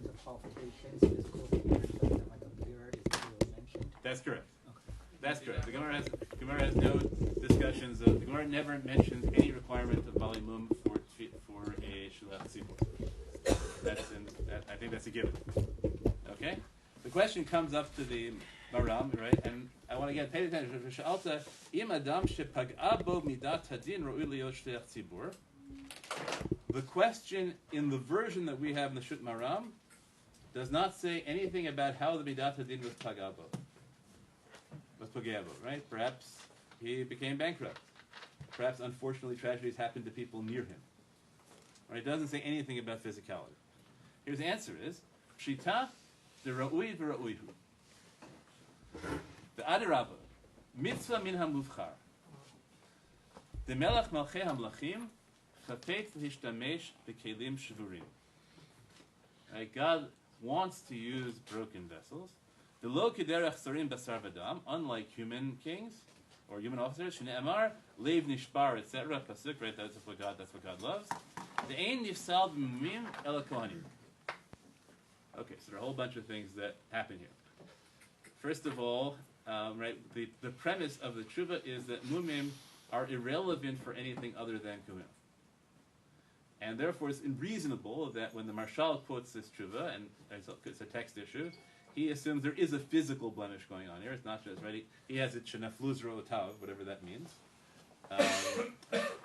terms of qualifications, physical appearance, other than like a beard is really mentioned? That's correct. Okay. That's correct. The Gemara has no discussions. The Gemara never mentions any requirement of Bali Mum for a Shulach Tzibur. I think that's a given. Okay? The question comes up to the Maram, right? And I want to get paid attention. The question in the version that we have in the Shut Maram does not say anything about how the Midat Hadin was Pagabo. Was Pagabo, right? Perhaps he became bankrupt. Perhaps, unfortunately, tragedies happened to people near him. Right? It doesn't say anything about physicality. Here's the answer is, Shita de Ra'ui v'Ra'uihu. The Adarabba, Mitzvah min ha-muvchar. The Melech Malchei ha-Mlachim chafetz l'hishtamesh b'kelim shvurim. Right? God wants to use broken vessels. The lo kederach sarim basar v'dam, unlike human kings or human officers, shne'emar leiv nishbar, etc. Pasuk, right? That's what God loves. The ein nifsal b'mumim ela kohanim. Okay, so there are a whole bunch of things that happen here. First of all, right, the premise of the tshuva is that mumim are irrelevant for anything other than kuhim. And therefore it's unreasonable that when the Marshal quotes this tshuva, and it's a text issue, he assumes there is a physical blemish going on here. It's not just, right, he has a chenafluz ro'otav, whatever that means.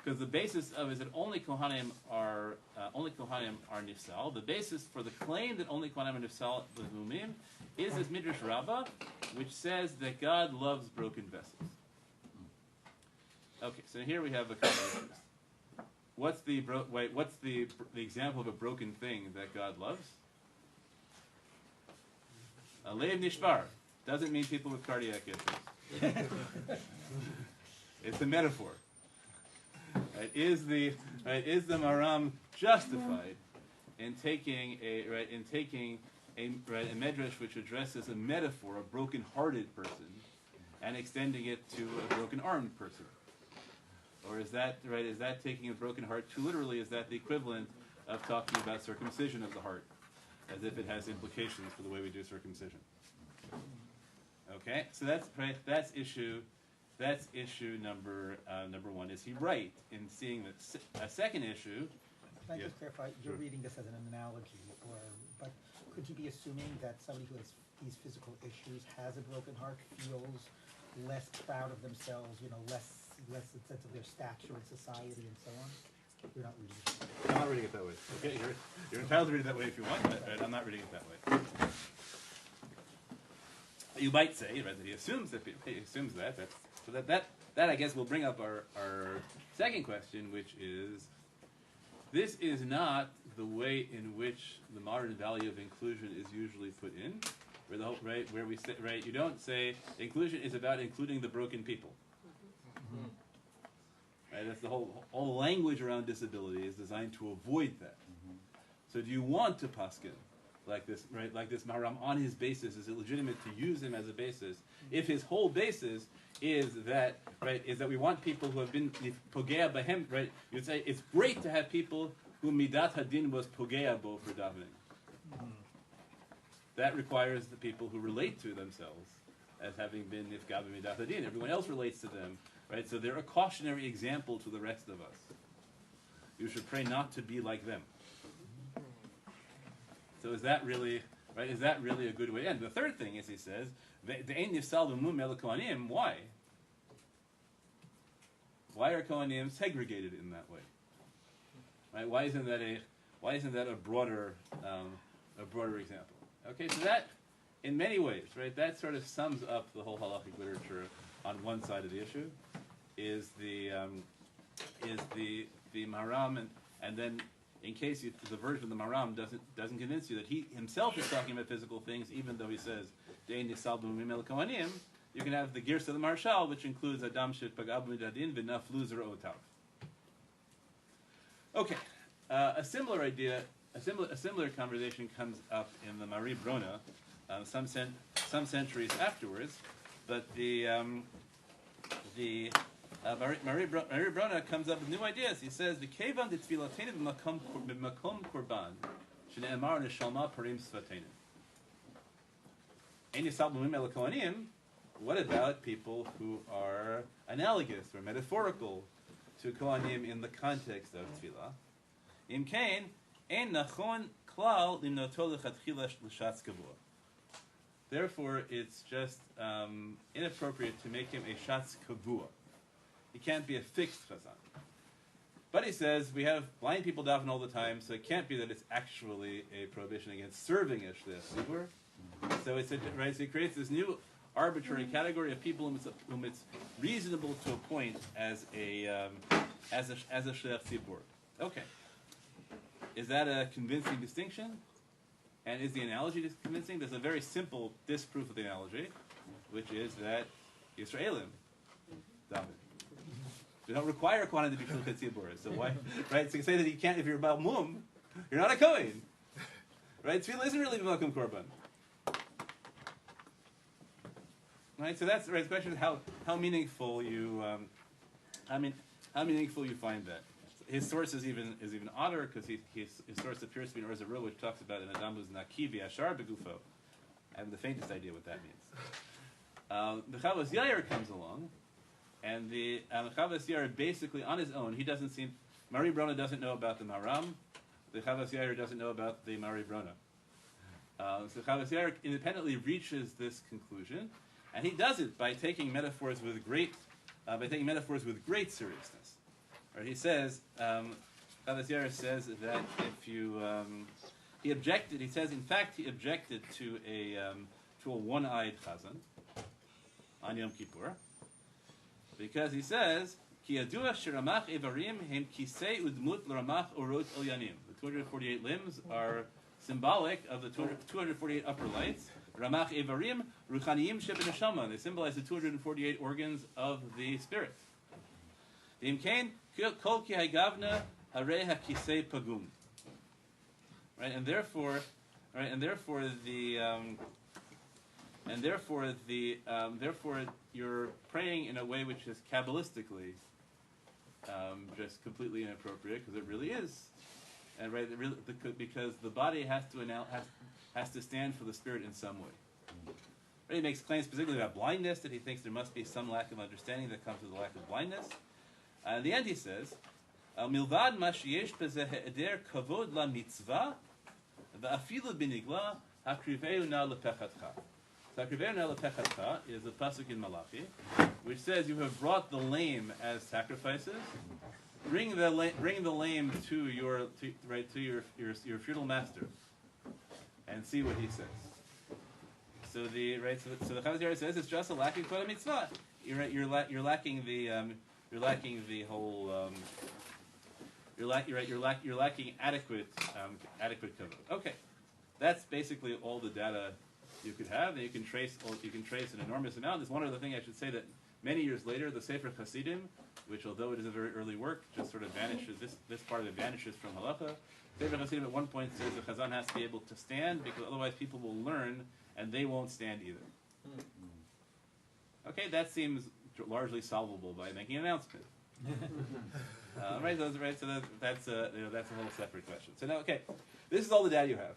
Because the basis of is that only kohanim are nifsal. The basis for the claim that only kohanim are nifsal with mumim is this Midrash Rabbah, which says that God loves broken vessels. Okay, so here we have a couple of issues. What's the example of a broken thing that God loves? A leiv nishbar doesn't mean people with cardiac issues. It's a metaphor. Right? Is the Maram justified in taking a medrash which addresses a metaphor, a broken-hearted person, and extending it to a broken-armed person? Or is that right? Is that taking a broken heart too literally? Is that the equivalent of talking about circumcision of the heart, as if it has implications for the way we do circumcision? Okay, so that's right. That's issue number one. Is he right in seeing that? A second issue. Can I just clarify? You're reading this as an analogy, but could you be assuming that somebody who has these physical issues has a broken heart, feels less proud of themselves, less sense of their stature in society and so on? You're not reading it. I'm not reading it that way. Okay, you're entitled to read it that way if you want, but I'm not reading it that way. You might say, right, that he assumes that. So that I guess will bring up our second question, which is, this is not the way in which the modern value of inclusion is usually put in, where we say, right, you don't say inclusion is about including the broken people. Right, that's all the language around disability is designed to avoid that. So do you want to paskin like this, right? Like this Maharam on his basis? Is it legitimate to use him as a basis if his whole basis is that, right, is that we want people who have been pogea bahem, right? You'd say it's great to have people who midat hadin was pogea bo for davening. That requires the people who relate to themselves as having been nifga b'midat hadin. Everyone else relates to them. Right, so they're a cautionary example to the rest of us. You should pray not to be like them. So is that really right? Is that really a good way? And the third thing is, he says, why? Why are kohanim segregated in that way? Right? Why isn't that a broader example? Okay, so that in many ways, right? That sort of sums up the whole halachic literature on one side of the issue. Is the Maharam, and then in case the version of the Maharam doesn't convince you that he himself is talking about physical things, even though he says Dein Yisal B'Mumim El Kohanim, you can have the Girsa of the Marshal, which includes Adam Shet Pagab Midadin V'Naflu Zer'otav. Okay, a similar idea, a similar conversation comes up in the Mari Brona, some centuries afterwards, but the Mari Brona comes up with new ideas. He says, "V'kevan de tfilatenu b'makom korban Shne'emar neshalma parim svatenim. Ein yisal b'mim el kohanim. What about people who are analogous or metaphorical to kohanim in the context of tefillah? Im kain ein nachon klal limnoto lechatchila l'shatz kavua. Therefore, it's just inappropriate to make him a shatz kavua. He can't be a fixed chazan. But he says we have blind people daven all the time, so it can't be that it's actually a prohibition against serving a shliach tzibur. So it's right. So he creates this new arbitrary category of people whom it's reasonable to appoint as a shliach tzibur. Okay, is that a convincing distinction? And is the analogy convincing? There's a very simple disproof of the analogy, which is that Yisraelim daven. We don't require Kohanim to be Shlichei Tzibur. So why, right? So you say that you can't, if you're Baal Mum, you're not a Kohen. Right? Tefillah isn't really Malkum Korban. Right? So that's right. The question is how meaningful you, how meaningful you find that. His source is even odder because his source appears to be in Or Zarua, which talks about an Adam who's Nakivi Ashar Begufo. I have the faintest idea what that means. The Chavos Yair comes along. And the Chavos Yair basically on his own, Mari Brona doesn't know about the Maram, the Chavos Yair doesn't know about the Mari Brona. So Chavos Yair independently reaches this conclusion, and he does it by taking metaphors with great seriousness. Right? He says, Chavos Yair says that if you, he objected to a one-eyed chazan on Yom Kippur. Because he says, Ki yadua sheramach evarim hem kisei udmut l'ramach orot el yanim. The 248 limbs are symbolic of the 248 upper lights. Ramach evarim ruchaniyim shebeneshama. They symbolize the 248 organs of the spirit. Im kain kol ki hagavna harei hakisei pagum. Right, and therefore you're praying in a way which is Kabbalistically just completely inappropriate, because it really is, and right, because the body has to stand for the spirit in some way. Right, he makes claims specifically about blindness, that he thinks there must be some lack of understanding that comes with the lack of blindness. In the end, he says, "Milvad ma sheyesh bezeh he'eder kavod la mitzvah, va'afilu binigla hakriveu na lepechatcha." So hakriveu na lepechatcha is a pasuk in Malachi, which says, "You have brought the lame as sacrifices. Bring the lame to your feudal master, and see what he says." So the Chavos Yair says it's just a lacking kavod mitzvah. You're lacking adequate kavod. Okay, that's basically all the data you could have, and you can trace an enormous amount. There's one other thing I should say, that many years later, the Sefer Hasidim, which although it is a very early work, just sort of vanishes. This part of it vanishes from halacha. Sefer Hasidim at one point says the chazan has to be able to stand, because otherwise people will learn and they won't stand either. Okay, that seems largely solvable by making an announcement. Right. So that's a whole separate question. So now, okay, this is all the data you have.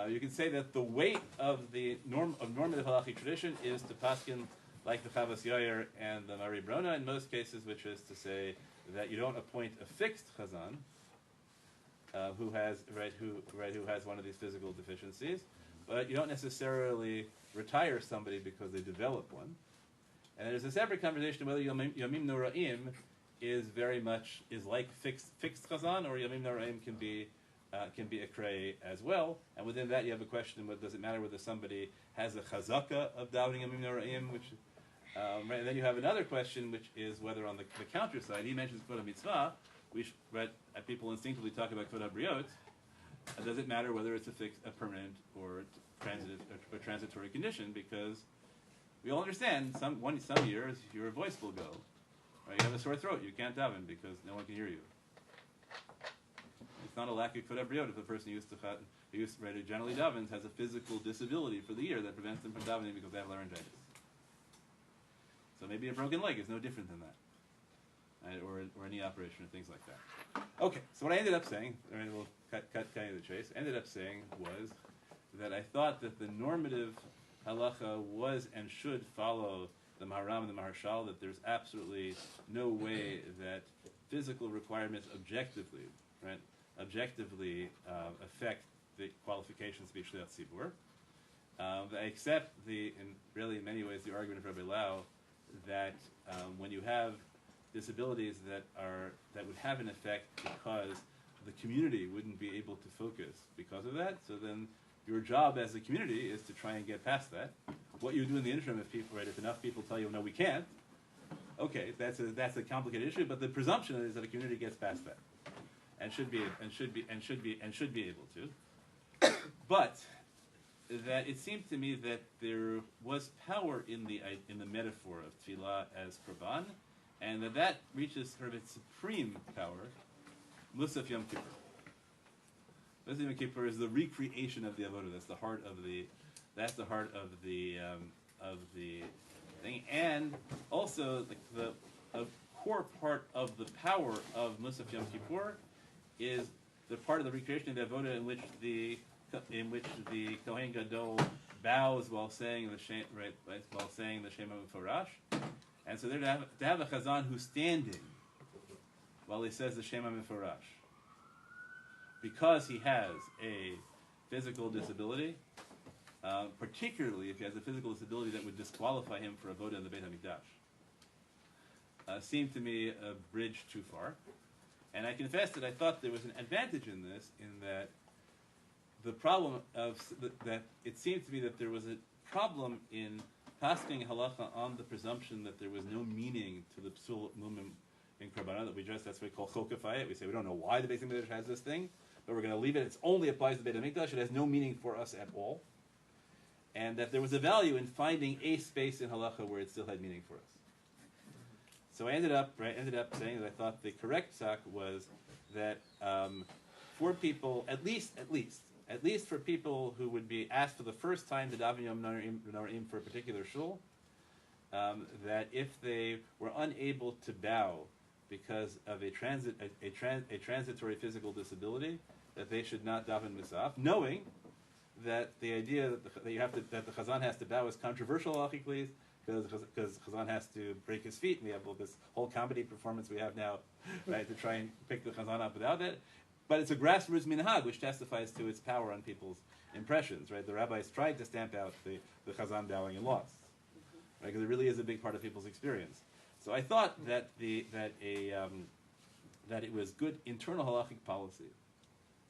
You can say that the weight of the normative halachic tradition is to paskin like the Chavos Yair and the Mari Brona in most cases, which is to say that you don't appoint a fixed chazan who has one of these physical deficiencies, but you don't necessarily retire somebody because they develop one. And there's a separate conversation whether Yomim Noraim is like fixed chazan, or Yomim Noraim can be a krei as well. And within that, you have a question: does it matter whether somebody has a chazaka of davening Yomim Noraim? Right, and then you have another question, which is whether on the counter side, he mentions kvod mitzvah, which people instinctively talk about kvod habriot. Does it matter whether it's a permanent or transitory condition? Because we all understand some years your voice will go. Right? You have a sore throat, you can't daven because no one can hear you. It's not a lack of kvod habriot if the person who generally davens has a physical disability for the year that prevents them from davening because they have laryngitis. So maybe a broken leg is no different than that. right, or any operation or things like that. Okay, so what I ended up saying, all right, we'll cut to the chase. Ended up saying was that I thought that the normative halacha was and should follow the Maharam and the Maharshal, that there's absolutely no way that physical requirements objectively affect the qualifications to be Shliach Tzibur. I accept in really in many ways the argument of Rabbi Lau that when you have disabilities that would have an effect because the community wouldn't be able to focus because of that, so then your job as a community is to try and get past that. What you do in the interim, if enough people tell you no, we can't, okay, that's a complicated issue. But the presumption is that a community gets past that, and should be able to. But that it seemed to me that there was power in the metaphor of tefillah as korban, and that reaches sort of its supreme power, Musaf Yom Kippur. Musaf Yom Kippur is the recreation of the avodah. That's the heart of the thing, and also a core part of the power of Musaf Yom Kippur is the part of the recreation of the avodah in which the Kohen Gadol bows while saying the Shem HaMeforash, and so there to have a Chazan who's standing while he says the Shem HaMeforash, because he has a physical disability, particularly if he has a physical disability that would disqualify him for avodah in the Beit HaMikdash, seemed to me a bridge too far. And I confess that I thought there was an advantage in this, in that the problem that it seemed to me that there was a problem in passing halacha on the presumption that there was no meaning to the psul mumim in korbanah, that's what we call chokify it. We say we don't know why the Beit HaMikdash has this thing, but we're going to leave it. It only applies to the Beit HaMikdash. It has no meaning for us at all. And that there was a value in finding a space in halacha where it still had meaning for us. So I ended up saying that I thought the correct psak was that for people, at least for people who would be asked for the first time to daven Yom Noraim for a particular shul, that if they were unable to bow because of a transitory physical disability, that they should not daven Musaf, knowing that the idea that the Chazan has to bow is controversial halachically, because Chazan has to break his feet, and we have this whole comedy performance we have now, right, to try and pick the Chazan up without it. But it's a grassroots minhag which testifies to its power on people's impressions, right? The rabbis tried to stamp out the Chazan bowing and lost, right? Because it really is a big part of people's experience. So I thought that that it was good internal halachic policy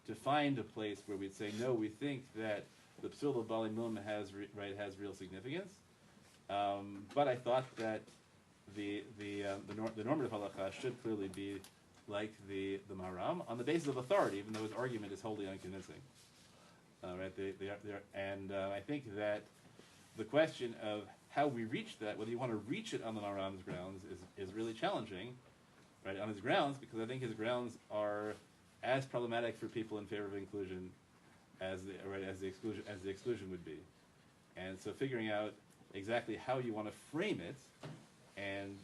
to find a place where we'd say, no, we think that the psul of Bali Mum has real significance. But I thought that the normative halacha should clearly be like the Maharam on the basis of authority, even though his argument is wholly unconvincing. I think that the question of how we reach that, whether you want to reach it on the Maharam's grounds, is really challenging, right? On his grounds, because I think his grounds are as problematic for people in favor of inclusion as the exclusion would be, and so figuring out exactly how you want to frame it, and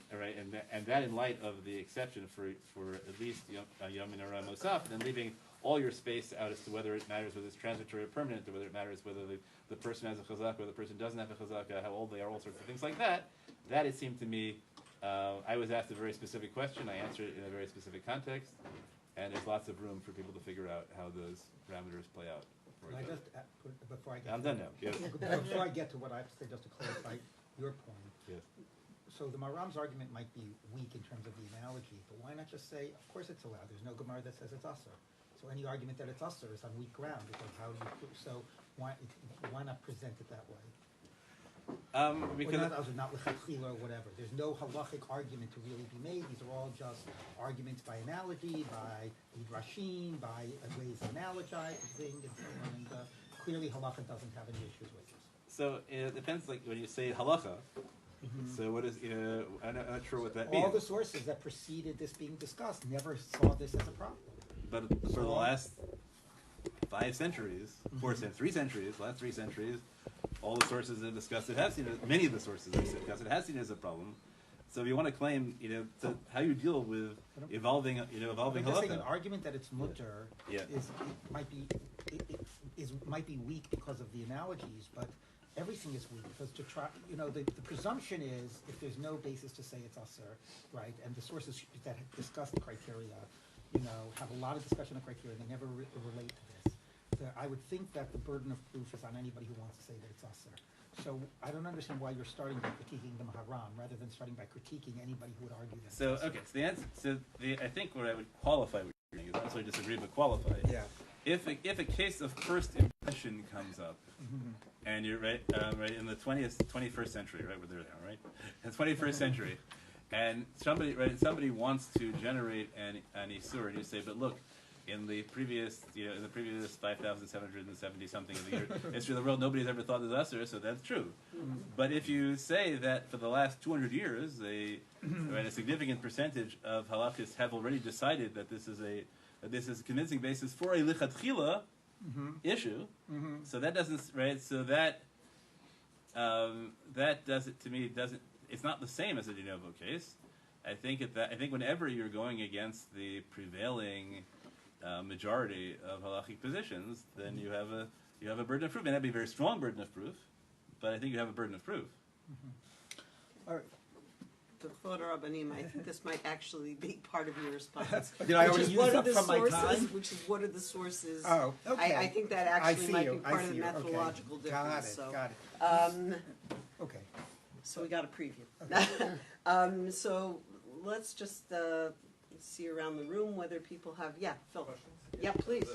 that in light of the exception for at least Yom Minara Mosaf, then leaving all your space out as to whether it matters whether it's transitory or permanent, or whether it matters whether the person has a chazaka or the person doesn't have a chazaka, how old they are, all sorts of things like that. That, it seemed to me, I was asked a very specific question, I answered it in a very specific context, and there's lots of room for people to figure out how those parameters play out. Before I get I'm done now. Yes. Before I get to what I have to say, just to clarify your point. Yes. So the Maharam's argument might be weak in terms of the analogy, but why not just say, of course it's allowed. There's no Gemara that says it's usher. So any argument that it's usher is on weak ground, because how do you prove? So why not present it that way? Because not l'chachila or whatever. There's no halachic argument to really be made. These are all just arguments by analogy, by midrashim, by ways of analogizing, and so on. And clearly, halacha doesn't have any issues with this. So it depends. Like when you say halacha, so what is? I'm not sure what that means. All the sources that preceded this being discussed never saw this as a problem. But for the last 5 centuries, 3 centuries, last 3 centuries, all the sources that have discussed it have seen it. Many of the sources that have discussed it have seen it as a problem. So if you want to claim, to how you deal with evolving I'm just saying an halacha. argument that it's mutter Yeah. might be weak because of the analogies, but everything is weak because to try, the presumption is if there's no basis to say it's usher, right, and the sources that have discussed the criteria, have a lot of discussion of criteria, they never relate to this. I would think that the burden of proof is on anybody who wants to say that it's usher. So I don't understand why you're starting by critiquing the Maharam rather than starting by critiquing anybody who would argue that. So okay, so the answer, I think what I would qualify what you're saying is not necessarily disagree, but qualify. Yeah. If a case of first impression comes up, and you're right in the 21st century, right, we're there now, right, in the 21st century, and somebody wants to generate an isur, and you say, but look, in the previous 5,770 something of the year history of the world, nobody's ever thought of usur, so that's true. But if you say that for the last 200 years, a significant percentage of halachis have already decided that this is a convincing basis for a lichatchila issue, so that doesn't, right? So that doesn't, to me, it's not the same as a de novo case. I think whenever you're going against the prevailing majority of halachic positions, then you have a burden of proof. It may not be a very strong burden of proof, but I think you have a burden of proof. All right. The Kvod Rabbanim, I think this might actually be part of your response. Did I already use up from my time? Which is what are the sources? Oh, okay. I think that actually might be part of the Okay. methodological difference. Got it. Okay. So we got a preview. Okay. So let's just see around the room whether people have, Phil. Questions? Yeah, please.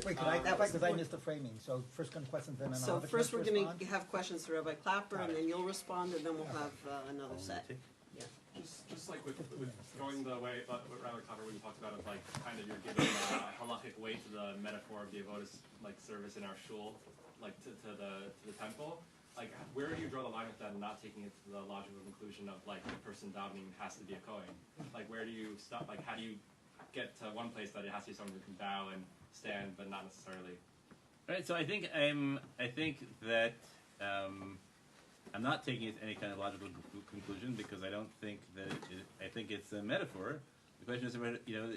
Wait, because I missed the framing. So first going to questions, then I'll So have a first chance we're to going respond? to have questions to Rabbi Clapper, Got and it. then you'll respond, and then we'll have another set. Just like with going the way what Rabbi Clapper when you talked about it, like kind of you're giving halachic weight to the metaphor of the avodas like service in our shul, like to the temple. Like where do you draw the line with that and not taking it to the logical conclusion of like the person davening has to be a kohen? Like where do you stop? Like how do you get to one place that it has to be someone who can bow and stand, but not necessarily? Right. So I think that I'm not taking it to any kind of logical conclusion because I don't think that I think it's a metaphor. The question is,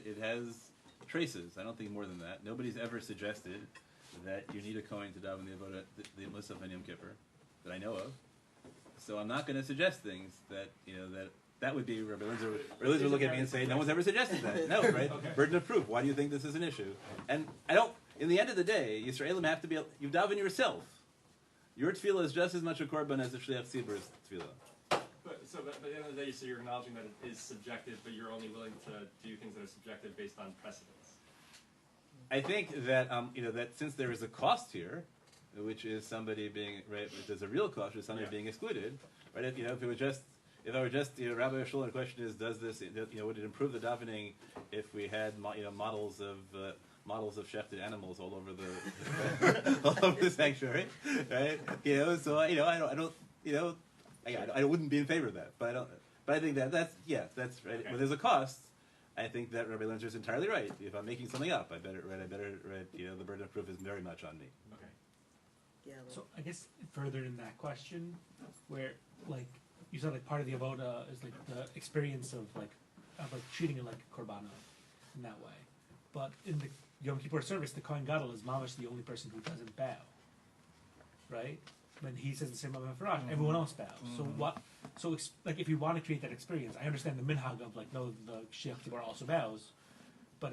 it has traces. I don't think more than that. Nobody's ever suggested that you need a kohen to daven the Musaf and Yom Kippur that I know of. So I'm not going to suggest things that would be Rabbi Linzer would look at me and say, no one's ever suggested that. No, right? Okay. Burden of proof. Why do you think this is an issue? And I don't. In the end of the day, Yisraelim have to be. You daven yourself. Your tefillah is just as much a korban as the shliach tzibur's tefillah. But at the end of the day, so you're acknowledging that it is subjective, but you're only willing to do things that are subjective based on precedence. I think that that since there is a cost here, which is somebody being right, which is a real cost, which is somebody being excluded, right? If I were just Rabbi Shul, and the question is, does this would it improve the davening if we had models of shechted animals all over the all over the sanctuary, right? So I wouldn't be in favor of that, but I don't. But I think that's right. Okay. When there's a cost, I think that Rabbi Linzer is entirely right. If I'm making something up, I better the burden of proof is very much on me. Okay. Yeah. So I guess further in that question, where like you said, like part of the avoda is like the experience of treating it like a korbanah in that way, but in the Yom Kippur service, the Kohen Gadol is mamash the only person who doesn't bow, right? When he says the same Amar Farash, everyone else bows. So what? So if you want to create that experience, I understand the minhag of no, the Shliach Tzibur also bows, but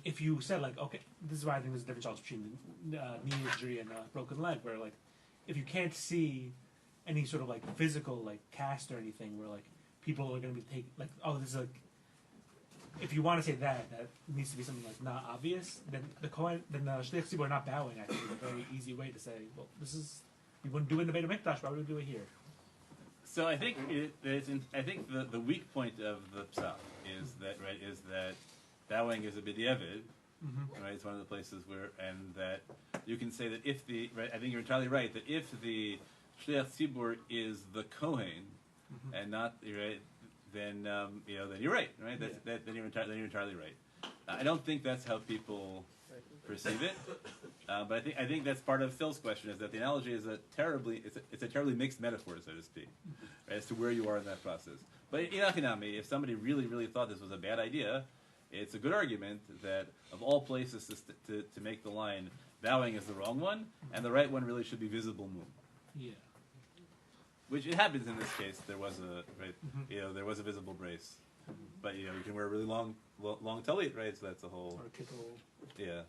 if you said okay, this is why I think there's a difference between the knee injury and a broken leg, where if you can't see any sort of physical cast or anything, where people are going to be this is if you want to say that needs to be something not obvious, then the Shliach Tzibur not bowing, I think, is a very easy way to say, well, this is, you wouldn't do it in the Beit HaMikdash, why would we do it here? So I think the weak point of the psak is that bowing is a b'diavad, right? It's one of the places where, and that you can say that if I think you're entirely right, that if the Shliach Tzibur is the Kohen and not right, then then you're right, right? Then you're entirely right. I don't think that's how people perceive it. But I think that's part of Phil's question, is that the analogy is a terribly mixed metaphor, so to speak, right, as to where you are in that process. But in Achinami, if somebody really thought this was a bad idea, it's a good argument that of all places to make the line, bowing is the wrong one, and the right one really should be visible moon. Yeah. Which it happens in this case. There was there was a visible brace, but you can wear a really long talit, right? So that's a whole. Or a kickle. Yeah.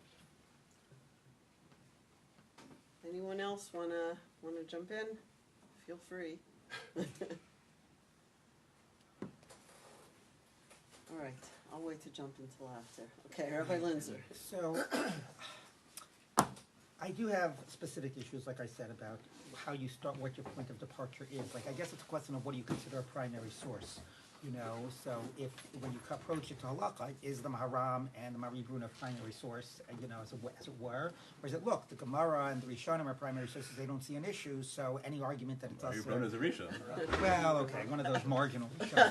Anyone else wanna jump in? Feel free. All right, I'll wait to jump until after. Okay, Rabbi Linzer. So, I do have specific issues, like I said, about how you start, what your point of departure is. Like, I guess it's a question of what do you consider a primary source, So, if when you approach it to halakha, is the Maharam and the Mari Bruna primary source, as it were, or is it look, the Gemara and the Rishonim are primary sources? They don't see an issue, so any argument that it's Mari us. Bruna is a Risha. Well, okay, one of those marginal. I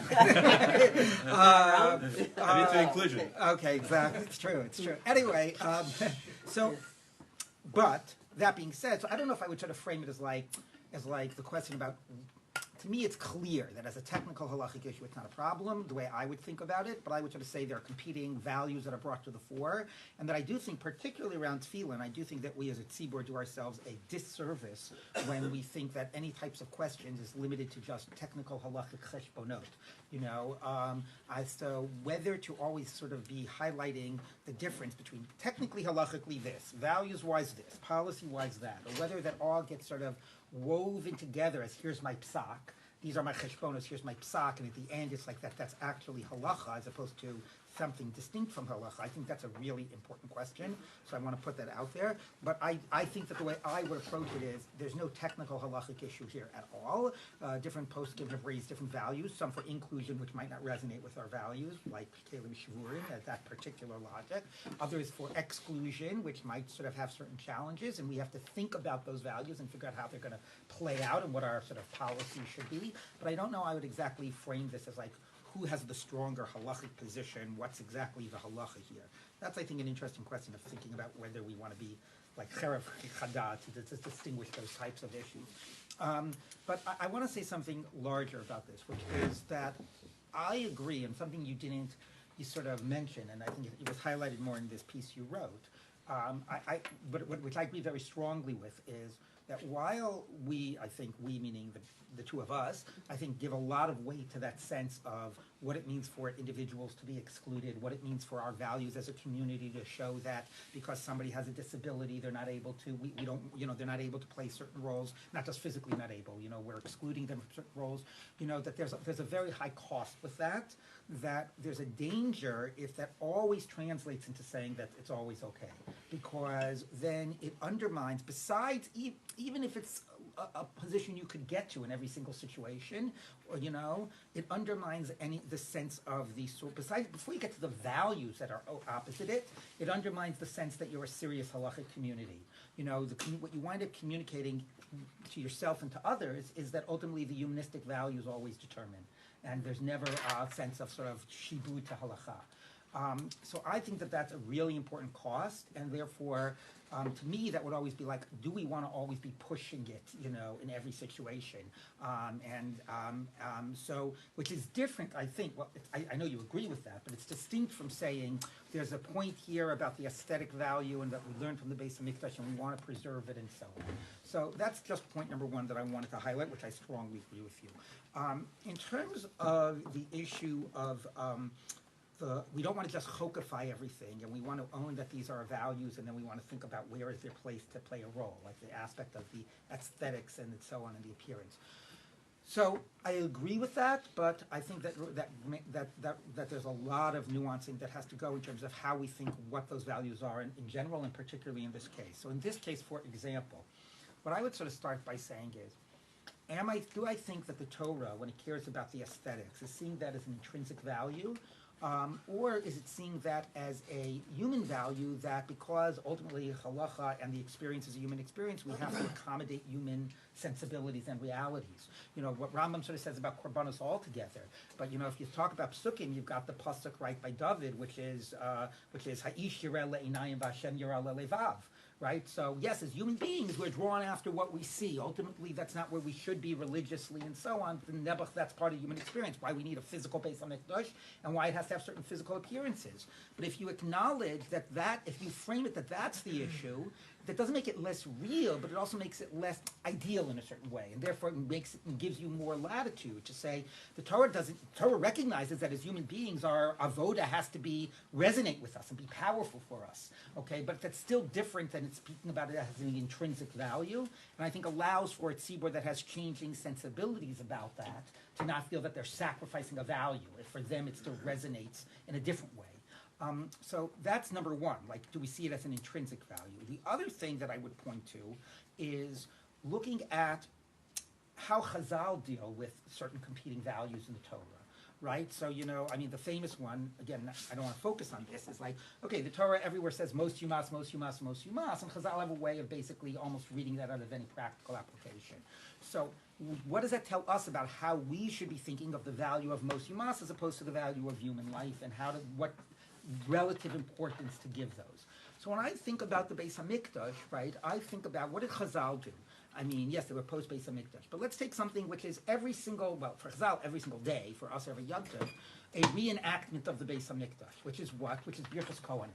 mean, to inclusion. Okay, exactly. It's true. Anyway, but that being said, so I don't know if I would sort of frame it as like the question about. To me, it's clear that as a technical halachic issue, it's not a problem, the way I would think about it, but I would sort of say there are competing values that are brought to the fore, and that I do think, particularly around tefillin, I do think that we as a tzibur do ourselves a disservice when we think that any types of questions is limited to just technical halachic cheshbonot. So whether to always sort of be highlighting the difference between technically halachically this, values-wise this, policy-wise that, or whether that all gets sort of woven together as here's my psak, these are my cheshbonos, here's my psak, and at the end it's like that's actually halacha as opposed to something distinct from halacha. I think that's a really important question, so I want to put that out there. But I think that the way I would approach it is there's no technical halachic issue here at all. Different poskim have raised different values, some for inclusion, which might not resonate with our values, like Kelim Shavurim, at that particular logic. Others for exclusion, which might sort of have certain challenges, and we have to think about those values and figure out how they're going to play out and what our sort of policy should be. But I don't know I would exactly frame this as like, who has the stronger halachic position? What's exactly the halacha here? That's, I think, an interesting question of thinking about whether we want to be like cherev chada to distinguish those types of issues. But I want to say something larger about this, which is that I agree, and something you sort of mentioned, and I think it was highlighted more in this piece you wrote. Which I agree very strongly with is that while we meaning the two of us, I think give a lot of weight to that sense of what it means for individuals to be excluded, what it means for our values as a community to show that because somebody has a disability, they're not able to, they're not able to play certain roles, not just physically not able, we're excluding them from certain roles, that there's a very high cost with that there's a danger if that always translates into saying that it's always okay, because then it undermines, besides, even if it's a position you could get to in every single situation, or it undermines the sense of besides, before you get to the values that are opposite it undermines the sense that you're a serious halachic community. What you wind up communicating to yourself and to others is that ultimately the humanistic values always determine, and there's never a sense of sort of shibud to halacha. So I think that that's a really important cost, and therefore, to me, that would always be like, do we want to always be pushing it, in every situation? So, which is different, I think. Well, I know you agree with that, but it's distinct from saying there's a point here about the aesthetic value and that we learned from the Beis Hamikdash and we want to preserve it and so on. So that's just point number one that I wanted to highlight, which I strongly agree with you. In terms of the issue of we don't want to just chokify everything, and we want to own that these are our values, and then we want to think about where is their place to play a role, like the aspect of the aesthetics and so on and the appearance. So I agree with that, but I think that there's a lot of nuancing that has to go in terms of how we think what those values are in general, and particularly in this case. So in this case, for example, what I would sort of start by saying is, do I think that the Torah, when it cares about the aesthetics, is seeing that as an intrinsic value? Or is it seeing that as a human value that because ultimately halacha and the experience is a human experience, we have to accommodate human sensibilities and realities? What Rambam sort of says about korbanos altogether. But if you talk about psukim, you've got the pasuk right by David, which is Ha'ish yireh le'inayim v'Hashem yireh le'levav. right? So yes, as human beings, we're drawn after what we see. Ultimately, that's not where we should be religiously and so on. The Nebuch, that's part of human experience, why we need a physical Beis HaMikdash and why it has to have certain physical appearances. But if you acknowledge that if you frame it that that's the issue, that doesn't make it less real, but it also makes it less ideal in a certain way, and therefore it gives you more latitude to say the Torah recognizes that as human beings our avoda has to resonate with us and be powerful for us, okay? But that's still different than it's speaking about it as having intrinsic value, and I think allows for a tzibur that has changing sensibilities about that to not feel that they're sacrificing a value. If for them it still resonates in a different way. So that's number one. Like, do we see it as an intrinsic value? The other thing that I would point to is looking at how Chazal deal with certain competing values in the Torah, right? So, the famous one, again, I don't want to focus on this, is like, okay, the Torah everywhere says most yumas, most yumas, most yumas, and Chazal have a way of basically almost reading that out of any practical application. So what does that tell us about how we should be thinking of the value of most yumas as opposed to the value of human life, and what relative importance to give those? So when I think about the Beis HaMikdash, right, I think about what did Chazal do? I mean, yes, they were post Beis HaMikdash, but let's take something which is for Chazal, every single day, for us every Yom Tov, a reenactment of the Beis HaMikdash, which is Birchas Kohanim.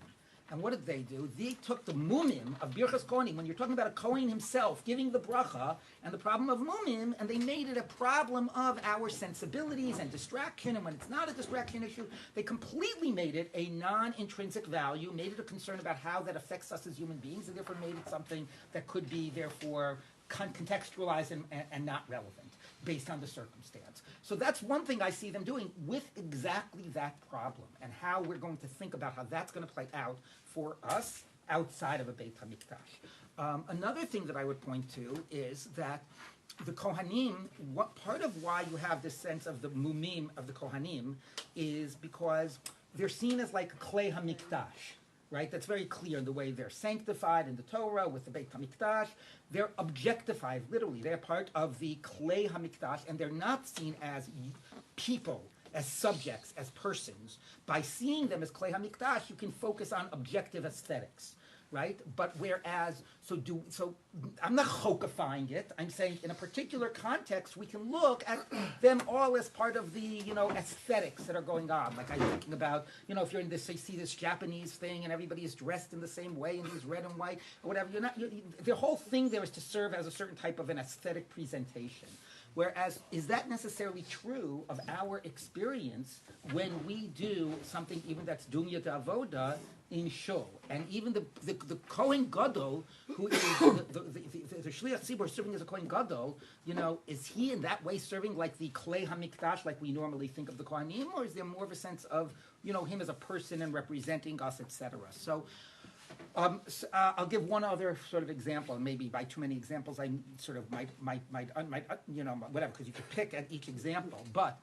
And what did they do? They took the mumim of Birchas Kohanim, when you're talking about a Kohen himself giving the bracha, and the problem of mumim, and they made it a problem of our sensibilities and distraction, and when it's not a distraction issue, they completely made it a non-intrinsic value, made it a concern about how that affects us as human beings, and therefore made it something that could be, therefore, contextualized and not relevant based on the circumstance. So that's one thing I see them doing with exactly that problem, and how we're going to think about how that's going to play out for us outside of a Beit HaMikdash. Another thing that I would point to is that the Kohanim, what part of why you have this sense of the mumim of the Kohanim is because they're seen as like Klei HaMikdash. Right? That's very clear in the way they're sanctified in the Torah with the Beit HaMikdash. They're objectified, literally. They're part of the Klei HaMikdash, and they're not seen as people, as subjects, as persons. By seeing them as Klei HaMikdash, you can focus on objective aesthetics, right? But whereas, so I'm not chokifying it. I'm saying in a particular context, we can look at them all as part of the, aesthetics that are going on. Like I'm thinking about, if you're in this, you see this Japanese thing and everybody is dressed in the same way and these red and white or whatever. The whole thing there is to serve as a certain type of an aesthetic presentation. Whereas, is that necessarily true of our experience when we do something even that's Dunya D'Avoda in Shul? And even the Kohen Gadol, who is the Shliach Tzibur serving as a Kohen Gadol, is he in that way serving like the Klei HaMikdash, like we normally think of the Kohanim, or is there more of a sense of, him as a person and representing us, etc.? So I'll give one other sort of example, and maybe by too many examples I sort of might whatever, because you could pick at each example. But,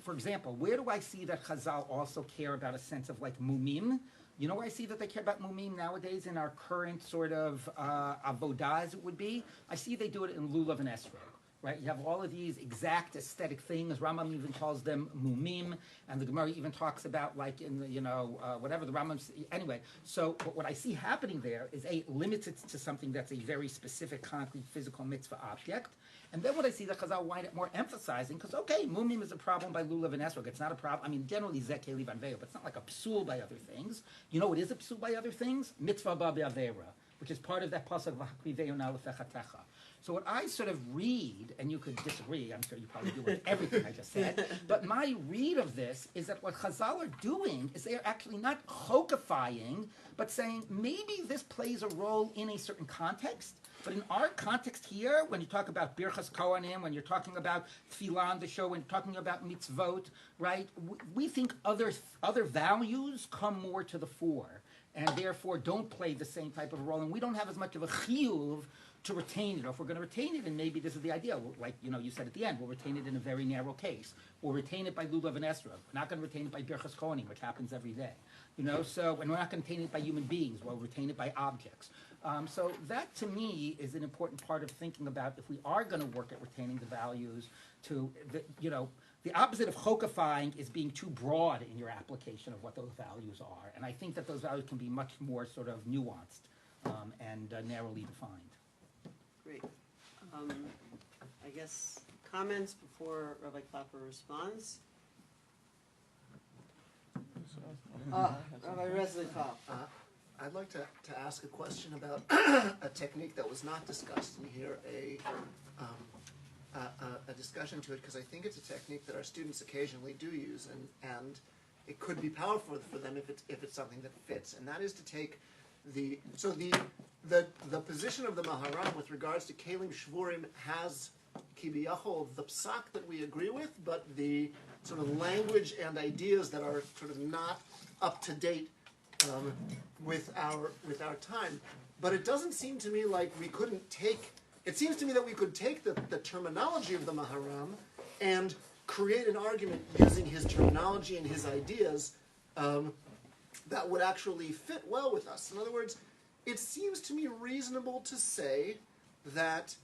for example, where do I see that Chazal also care about a sense of like mumim? You know where I see that they care about mumim nowadays in our current sort of avodah, as it would be? I see they do it in Lulav and Esrog. Right, you have all of these exact aesthetic things. Rambam even calls them mumim, and the Gemara even talks about like in the whatever the Rambam. Anyway, so what I see happening there is limits it to something that's a very specific, concrete, physical mitzvah object, and then what I see that Chazal wind up more emphasizing, because okay, mumim is a problem by lulav and esrog. It's not a problem. I mean, generally zek keli banveo, but it's not like a psul by other things. You know what is a psul by other things? Mitzvah ba be'avera, which is part of that pasuk v'hakriveyu na lefechatecha. So what I sort of read, and you could disagree, I'm sure you probably do with everything I just said, but my read of this is that what Chazal are doing is they are actually not chokifying, but saying maybe this plays a role in a certain context, but in our context here, when you talk about Birchas Kohanim, when you're talking about Tfilah on the show, when you're talking about mitzvot, right, we think other values come more to the fore, and therefore don't play the same type of role, and we don't have as much of a chiyuv to retain it. Or if we're going to retain it, and maybe this is the idea, like you said at the end, we'll retain it in a very narrow case. We'll retain it by Lulav and Esrog. We're not going to retain it by Birchas Kohanim, which happens every day. So, and we're not going to retain it by human beings. We'll retain it by objects. So that, to me, is an important part of thinking about if we are going to work at retaining the values the opposite of chokifying is being too broad in your application of what those values are. And I think that those values can be much more sort of nuanced and narrowly defined. Great. I guess comments before Rabbi Clapper responds? Rabbi Rezlikov. I'd like to ask a question about a technique that was not discussed in here, a discussion to it, because I think it's a technique that our students occasionally do use, and it could be powerful for them if it's something that fits, and that is to take the position of the Maharam with regards to Kelim Shvurim has kibiyachol the psak that we agree with, but the sort of language and ideas that are sort of not up to date with our time. But it doesn't seem to me like we couldn't take. It seems to me that we could take the terminology of the Maharam and create an argument using his terminology and his ideas that would actually fit well with us. In other words, it seems to me reasonable to say that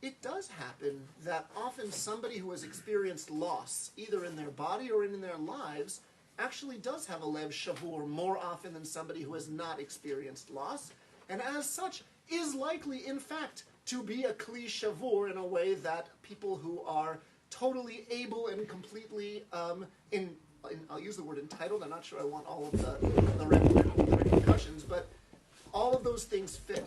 it does happen that often somebody who has experienced loss, either in their body or in their lives, actually does have a lev shavur more often than somebody who has not experienced loss, and as such is likely, in fact, to be a kli shavur in a way that people who are totally able and completely, I'll use the word entitled, I'm not sure I want all of the repercussions, but all of those things fit.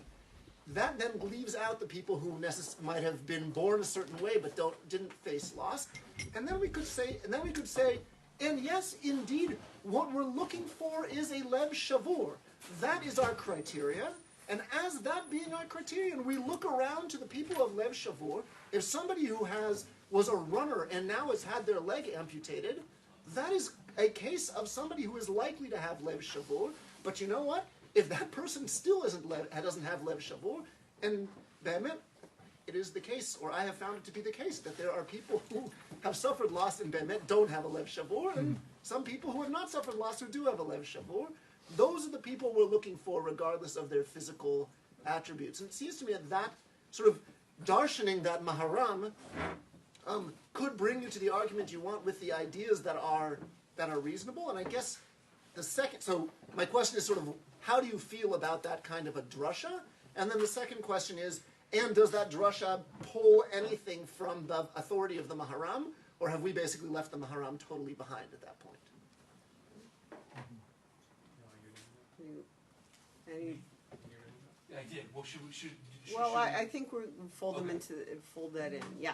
That then leaves out the people who might have been born a certain way but didn't face loss. And then we could say, and yes, indeed, what we're looking for is a lev shavur. That is our criteria. And as that being our criterion, we look around to the people of lev shavur. If somebody who was a runner and now has had their leg amputated, that is a case of somebody who is likely to have lev shavur. But you know what? If that person still doesn't have lev shavur, and be'emet, it is the case, or I have found it to be the case, that there are people who have suffered loss and be'emet don't have a lev shavur, and some people who have not suffered loss who do have a lev shavur. Those are the people we're looking for, regardless of their physical attributes. And it seems to me that sort of darshaning, that Maharam, could bring you to the argument you want with the ideas that are reasonable. And I guess so my question is sort of, how do you feel about that kind of a drasha? And then the second question is, and does that drasha pull anything from the authority of the Maharam, or have we basically left the Maharam totally behind at that point? I did. Well, should I think we'll fold them fold that in. Yeah.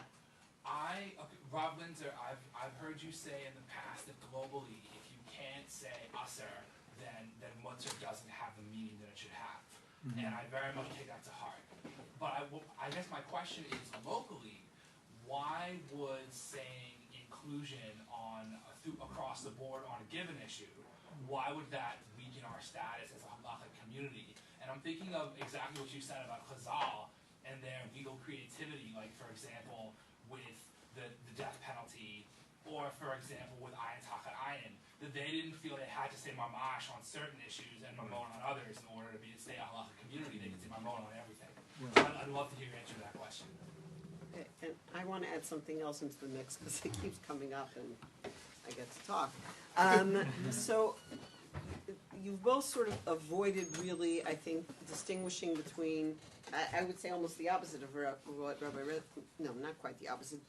Rob Linzer, I've heard you say in the past that globally, if you can't say Aser, then Mutzer doesn't have the meaning that it should have. Mm-hmm. And I very much take that to heart. But I guess my question is, locally, why would saying inclusion across the board on a given issue, why would that weaken our status as a halachic community? And I'm thinking of exactly what you said about Chazal and their legal creativity, like, for example, with the death penalty, or, for example, with ayin tachat ayin, that they didn't feel they had to say mamash on certain issues and mamon on others in order to stay a halachic community. They could say mamon on everything. I'd love to hear your answer to that question. And I want to add something else into the mix because it keeps coming up and I get to talk. So you've both sort of avoided really, I think, distinguishing between, I would say almost the opposite of what Rabbi Red, no, not quite the opposite,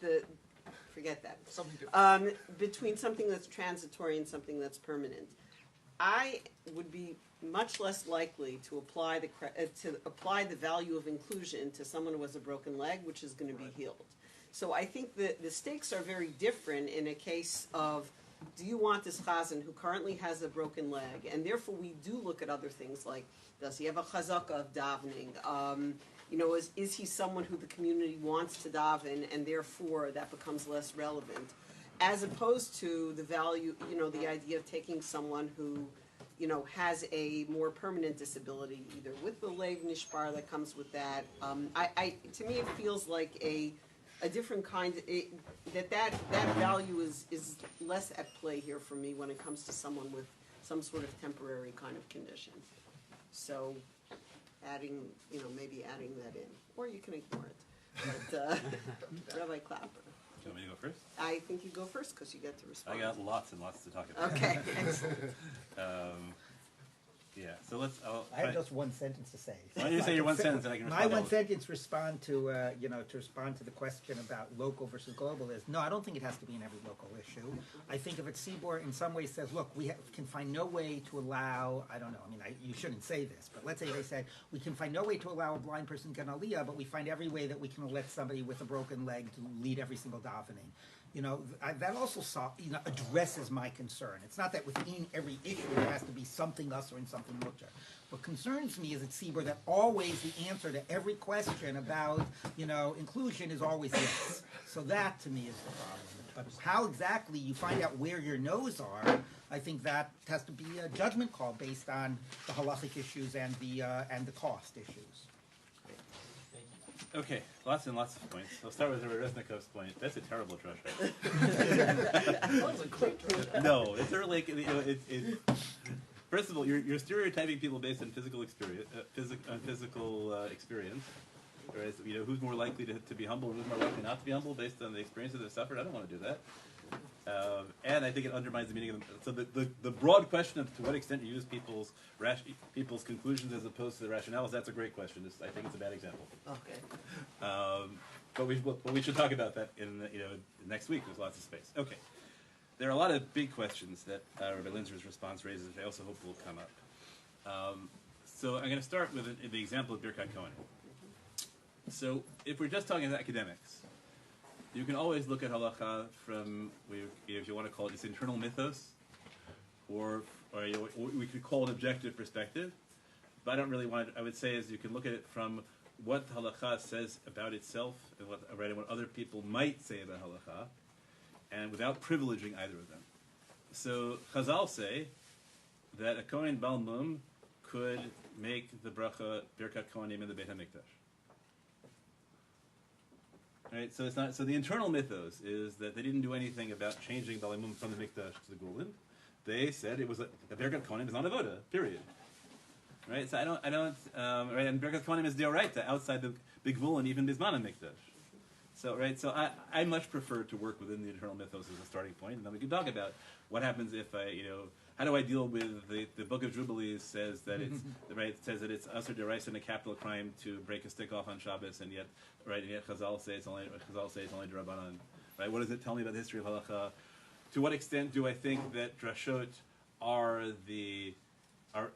forget that. Something different. Between something that's transitory and something that's permanent. I would be much less likely to apply the value of inclusion to someone who has a broken leg, which is going to be healed. So I think the stakes are very different in a case of, do you want this chazan who currently has a broken leg? And therefore we do look at other things like, does he have a chazaka of davening? Is he someone who the community wants to daven, and therefore that becomes less relevant? As opposed to the value, the idea of taking someone who, has a more permanent disability, either with the leg nishbar that comes with that. To me, it feels like a different kind. That value is less at play here for me when it comes to someone with some sort of temporary kind of condition. So, maybe adding that in, or you can ignore it. But Rabbi Clapper. Do you want me to go first? I think you go first because you get to respond. I got lots and lots to talk about. Okay, excellent. Yeah. So let's. I have just one sentence to say. Why don't you say your one sentence and I can My respond to one all- sentence respond to to respond to the question about local versus global is no, I don't think it has to be in every local issue. I think if it's CBOR in some way says, look, we can find no way to allow, I don't know, I mean, you shouldn't say this, but let's say they said we can find no way to allow a blind person to get an aliyah, but we find every way that we can let somebody with a broken leg to lead every single davening. That also addresses my concern. It's not that within every issue there has to be something usher and something mutter. What concerns me is at CBOR that always the answer to every question about, inclusion is always yes. So that to me is the problem. But how exactly you find out where your no's are, I think that has to be a judgment call based on the halachic issues and the cost issues. Okay, lots and lots of points. I'll start with Reznikov's point. That's a terrible trash. No, it's really first of all, you're stereotyping people based on physical experience, experience. Whereas, who's more likely to be humble and who's more likely not to be humble based on the experiences they've suffered? I don't want to do that. And I think it undermines the meaning of them. So the broad question of to what extent you use people's conclusions as opposed to the rationales, that's a great question. I think it's a bad example. Okay. But we should talk about that in next week. There's lots of space. Okay. There are a lot of big questions that Rabbi Linzer's response raises, which I also hope will come up. So I'm going to start with the example of Birkat Kohen. So if we're just talking about academics, you can always look at halacha from, if you want to call it its internal mythos, or we could call it objective perspective. But I don't really want I would say is you can look at it from what halacha says about itself and what other people might say about halacha, and without privileging either of them. So Chazal say that a Kohen Bal Mum could make the bracha Birkat Kohanim in the Beit HaMikdash. Right, so it's not. So the internal mythos is that they didn't do anything about changing Bal Mum from the Mikdash to the Gulen. They said it was a Birkat Kohanim is not avoda. Period. Right. So I don't. Right. And Birkat Kohanim is deoraita outside the big Gulen, even Bisman Mikdash. So right. So I much prefer to work within the internal mythos as a starting point, and then we can talk about what happens if how do I deal with the Book of Jubilees says that it's says that it's asur d'oraisa and a capital crime to break a stick off on Shabbos, and yet Chazal say it's only d'Rabbanan. Right? What does it tell me about the history of halacha? To what extent do I think that drashot are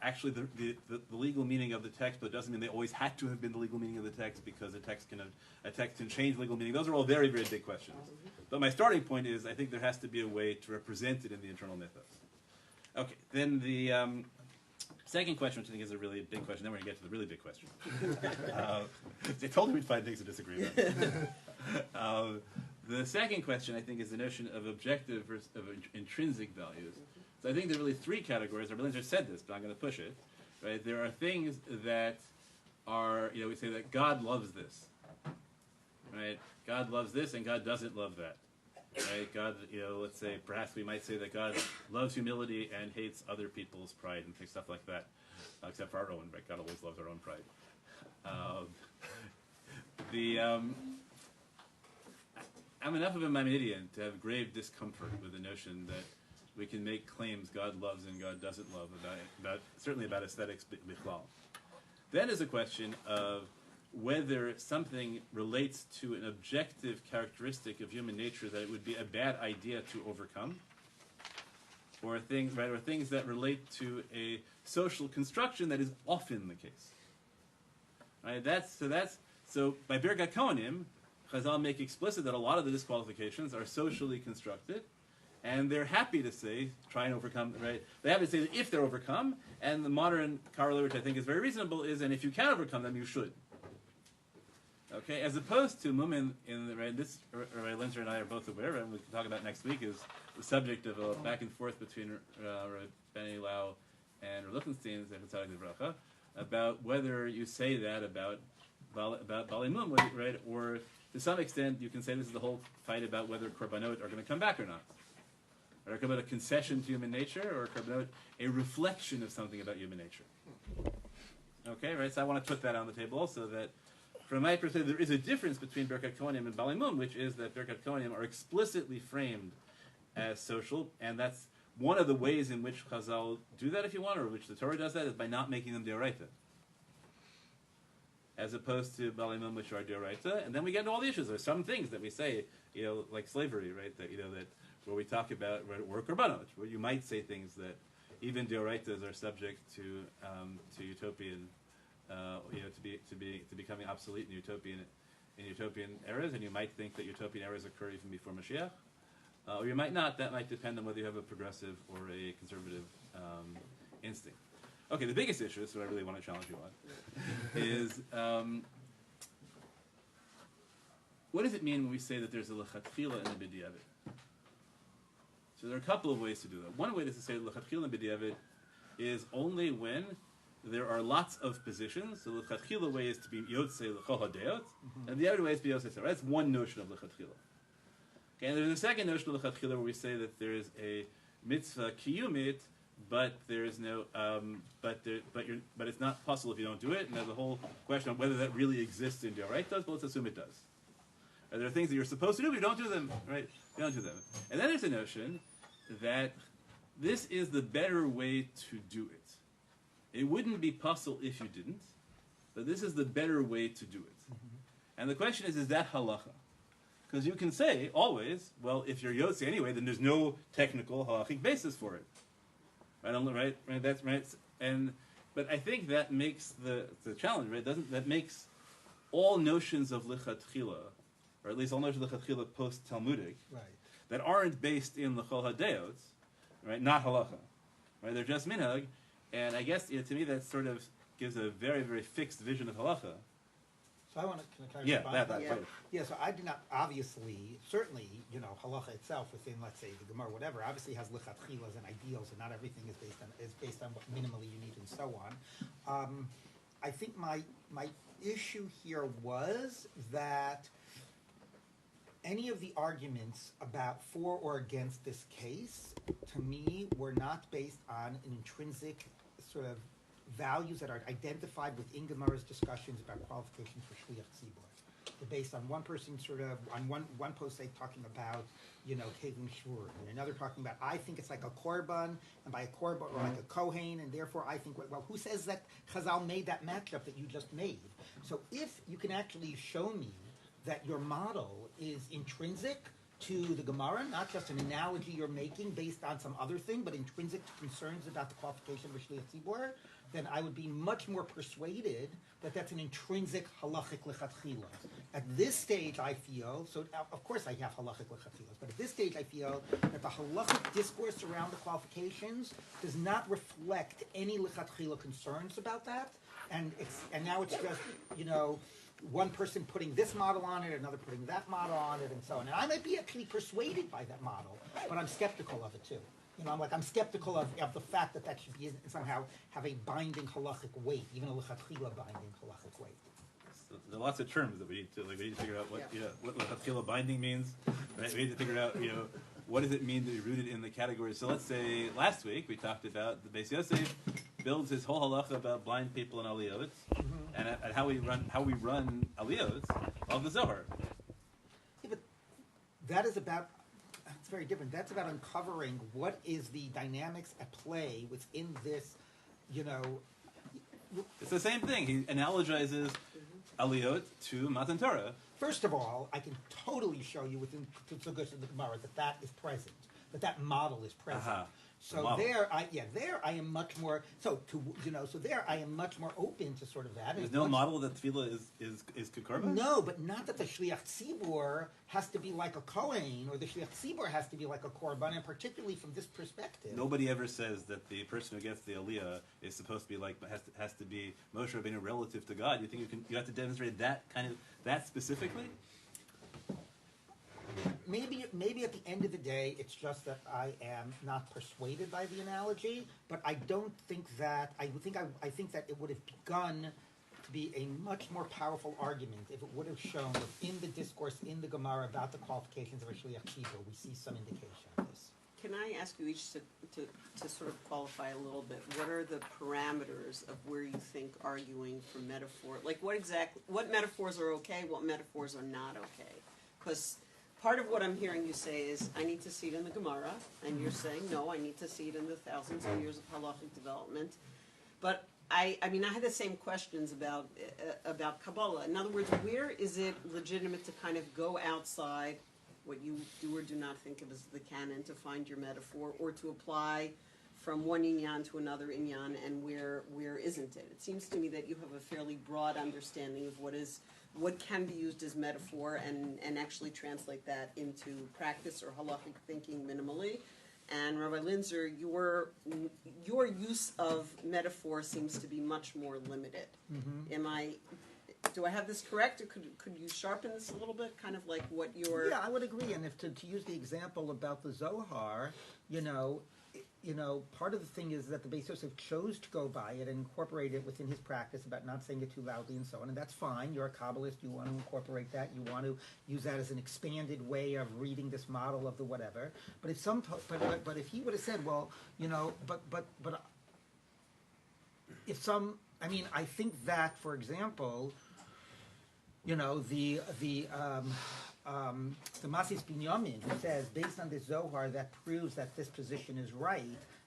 actually the legal meaning of the text, but it doesn't mean they always had to have been the legal meaning of the text because a text can change legal meaning. Those are all very, very big questions. But my starting point is I think there has to be a way to represent it in the internal mythos. Okay, then the second question, which I think is a really big question, then we're going to get to the really big question. They told me we'd find things to disagree about. The second question, I think, is the notion of objective versus of intrinsic values. So I think there are really three categories. Rabbi Linzer said this, but I'm going to push it. Right? There are things that are, we say that God loves this. Right? God loves this and God doesn't love that. Right? God, let's say, perhaps we might say that God loves humility and hates other people's pride and stuff like that, except for our own, right? God always loves our own pride. I'm enough of a Maimonidean to have grave discomfort with the notion that we can make claims God loves and God doesn't love certainly about aesthetics bichlal. Then is a question of whether something relates to an objective characteristic of human nature that it would be a bad idea to overcome, or things that relate to a social construction that is often the case. Right? So by Birkat Kohanim, Chazal make explicit that a lot of the disqualifications are socially constructed, and they're happy to say, try and overcome, right? They have to say that if they're overcome, and the modern corollary, which I think is very reasonable, is, and if you can overcome them, you should. Okay, as opposed to Mumin, this Rabbi Linzer and I are both aware, and we can talk about next week, is the subject of a back and forth between Benny Lau and Lichtenstein, about whether you say that about Bali Mum, right? Or to some extent, you can say this is the whole fight about whether korbanot are going to come back or not. Or korbanot a concession to human nature, or korbanot a reflection of something about human nature. Okay, right? So I want to put that on the table also, that from my perspective, there is a difference between Birkat Kohanim and Bali Mum, which is that Birkat Kohanim are explicitly framed as social, and that's one of the ways in which Chazal do that, if you want, or which the Torah does that, is by not making them deoraita, as opposed to balimim, which are deoraita. And then we get into all the issues. There's some things that we say, like slavery, right? That that where we talk about work korbanot, where you might say things that even deoraitas are subject to utopian, to becoming obsolete in utopian eras, and you might think that utopian eras occur even before Mashiach, or you might not. That might depend on whether you have a progressive or a conservative instinct. Okay, the biggest issue, so I really want to challenge you on, is what does it mean when we say that there's a lechatchila and a b'diavad? So there are a couple of ways to do that. One way is to say lechatchila and b'diavad is only when there are lots of positions. So the lechatchila way is to be yotzei l'chol hadeot, and the other way is to be yotzei. That's one notion of lechatchila. Okay, and there's a second notion of lechatchila where we say that there is a mitzvah kiyumit, but there is no, but it's not possible if you don't do it. And there's a whole question of whether that really exists in Deoraitas, but let's assume it does. There are things that you're supposed to do, but you don't do them, right? You don't do them. And then there's a notion that this is the better way to do it. It wouldn't be possible if you didn't, but this is the better way to do it. And the question is that halacha? Because you can say always, well, if you're yotzi anyway, then there's no technical halachic basis for it. Right? That's right. But I think that makes the challenge, right? That makes all notions of lichatchila, or at least all notions of lichatchila post Talmudic, Right. that aren't based in the chol hadeot, right? Not halacha, right? They're just minhag, and I guess to me that sort of gives a very, very fixed vision of halacha. So I want to, can I respond? That Yeah. right. Yeah, so I do not, obviously, certainly, halacha itself within, let's say, the Gemara, whatever, obviously has lichatchilas and ideals, and not everything is based on what minimally you need and so on. I think my issue here was that any of the arguments about for or against this case, to me, were not based on an intrinsic sort of values that are identified within Gemara's discussions about qualifications for Shliach Tzibur. They're based on one person on one post say talking about, Kevin Shur, and another talking about, I think it's like a korban, and by a korban, or like a kohen, and therefore I think, well, who says that Chazal made that matchup that you just made? So if you can actually show me that your model is intrinsic to the Gemara, not just an analogy you're making based on some other thing, but intrinsic to concerns about the qualification of Shliach Tzibur, then I would be much more persuaded that that's an intrinsic halachic lechatchila. At this stage, I feel, so of course I have halachic lechatchilas, but at this stage I feel that the halachic discourse around the qualifications does not reflect any lechatchila concerns about that, and now it's just, one person putting this model on it, another putting that model on it, and so on. And I might be actually persuaded by that model, but I'm skeptical of it too. I'm skeptical of the fact that should be somehow have a binding halachic weight, even a lechatchila binding halachic weight. So there are lots of terms that we need to figure out what lechatchila binding means. Right? We need to figure out what does it mean to be rooted in the categories. So let's say last week we talked about the Beis Yosef builds his whole halacha about blind people and aliyot, and at how we run aliyot of the Zohar. Yeah, but that is about. It's very different. That's about uncovering what is the dynamics at play within this, It's the same thing. He analogizes aliyot to Matan Torah. First of all, I can totally show you within Tzugus of the Gemara that is present, that model is present. Aha. So Model. there I am much more. So there I am much more open to sort of that. There's no model that tefillah is kukorban? No, but not that the Shliach Tzibur has to be like a Kohen, or the Shliach Tzibur has to be like a Korban, and particularly from this perspective. Nobody ever says that the person who gets the aliyah is supposed to be like has to be Moshe Rabbeinu relative to God. You think you have to demonstrate that specifically? Maybe at the end of the day, it's just that I am not persuaded by the analogy, but I don't think that I think that it would have begun to be a much more powerful argument if it would have shown that in the discourse in the Gemara about the qualifications of a Shliach Tzibur, we see some indication of this. Can I ask you each to sort of qualify a little bit? What are the parameters of where you think arguing for metaphor? Like what metaphors are okay, what metaphors are not okay? Because part of what I'm hearing you say is, I need to see it in the Gemara, and you're saying, no, I need to see it in the thousands of years of halachic development. But I mean, I had the same questions about Kabbalah. In other words, where is it legitimate to kind of go outside what you do or do not think of as the canon to find your metaphor, or to apply from one inyan to another inyan, and where isn't it? It seems to me that you have a fairly broad understanding of what can be used as metaphor, and actually translate that into practice or halachic thinking minimally. And Rabbi Linzer, your use of metaphor seems to be much more limited. Do I have this correct, or could you sharpen this a little bit? Kind of like what your... Yeah, I would agree. And if to use the example about the Zohar, part of the thing is that the Beis Yosef chose to go by it and incorporate it within his practice about not saying it too loudly and so on, and that's fine. You're a Kabbalist, you want to incorporate that, you want to use that as an expanded way of reading this model of the whatever. But if but if he would have said, well, I think that, for example, the Masis Binyamin, who says, based on this Zohar, that proves that this position is right,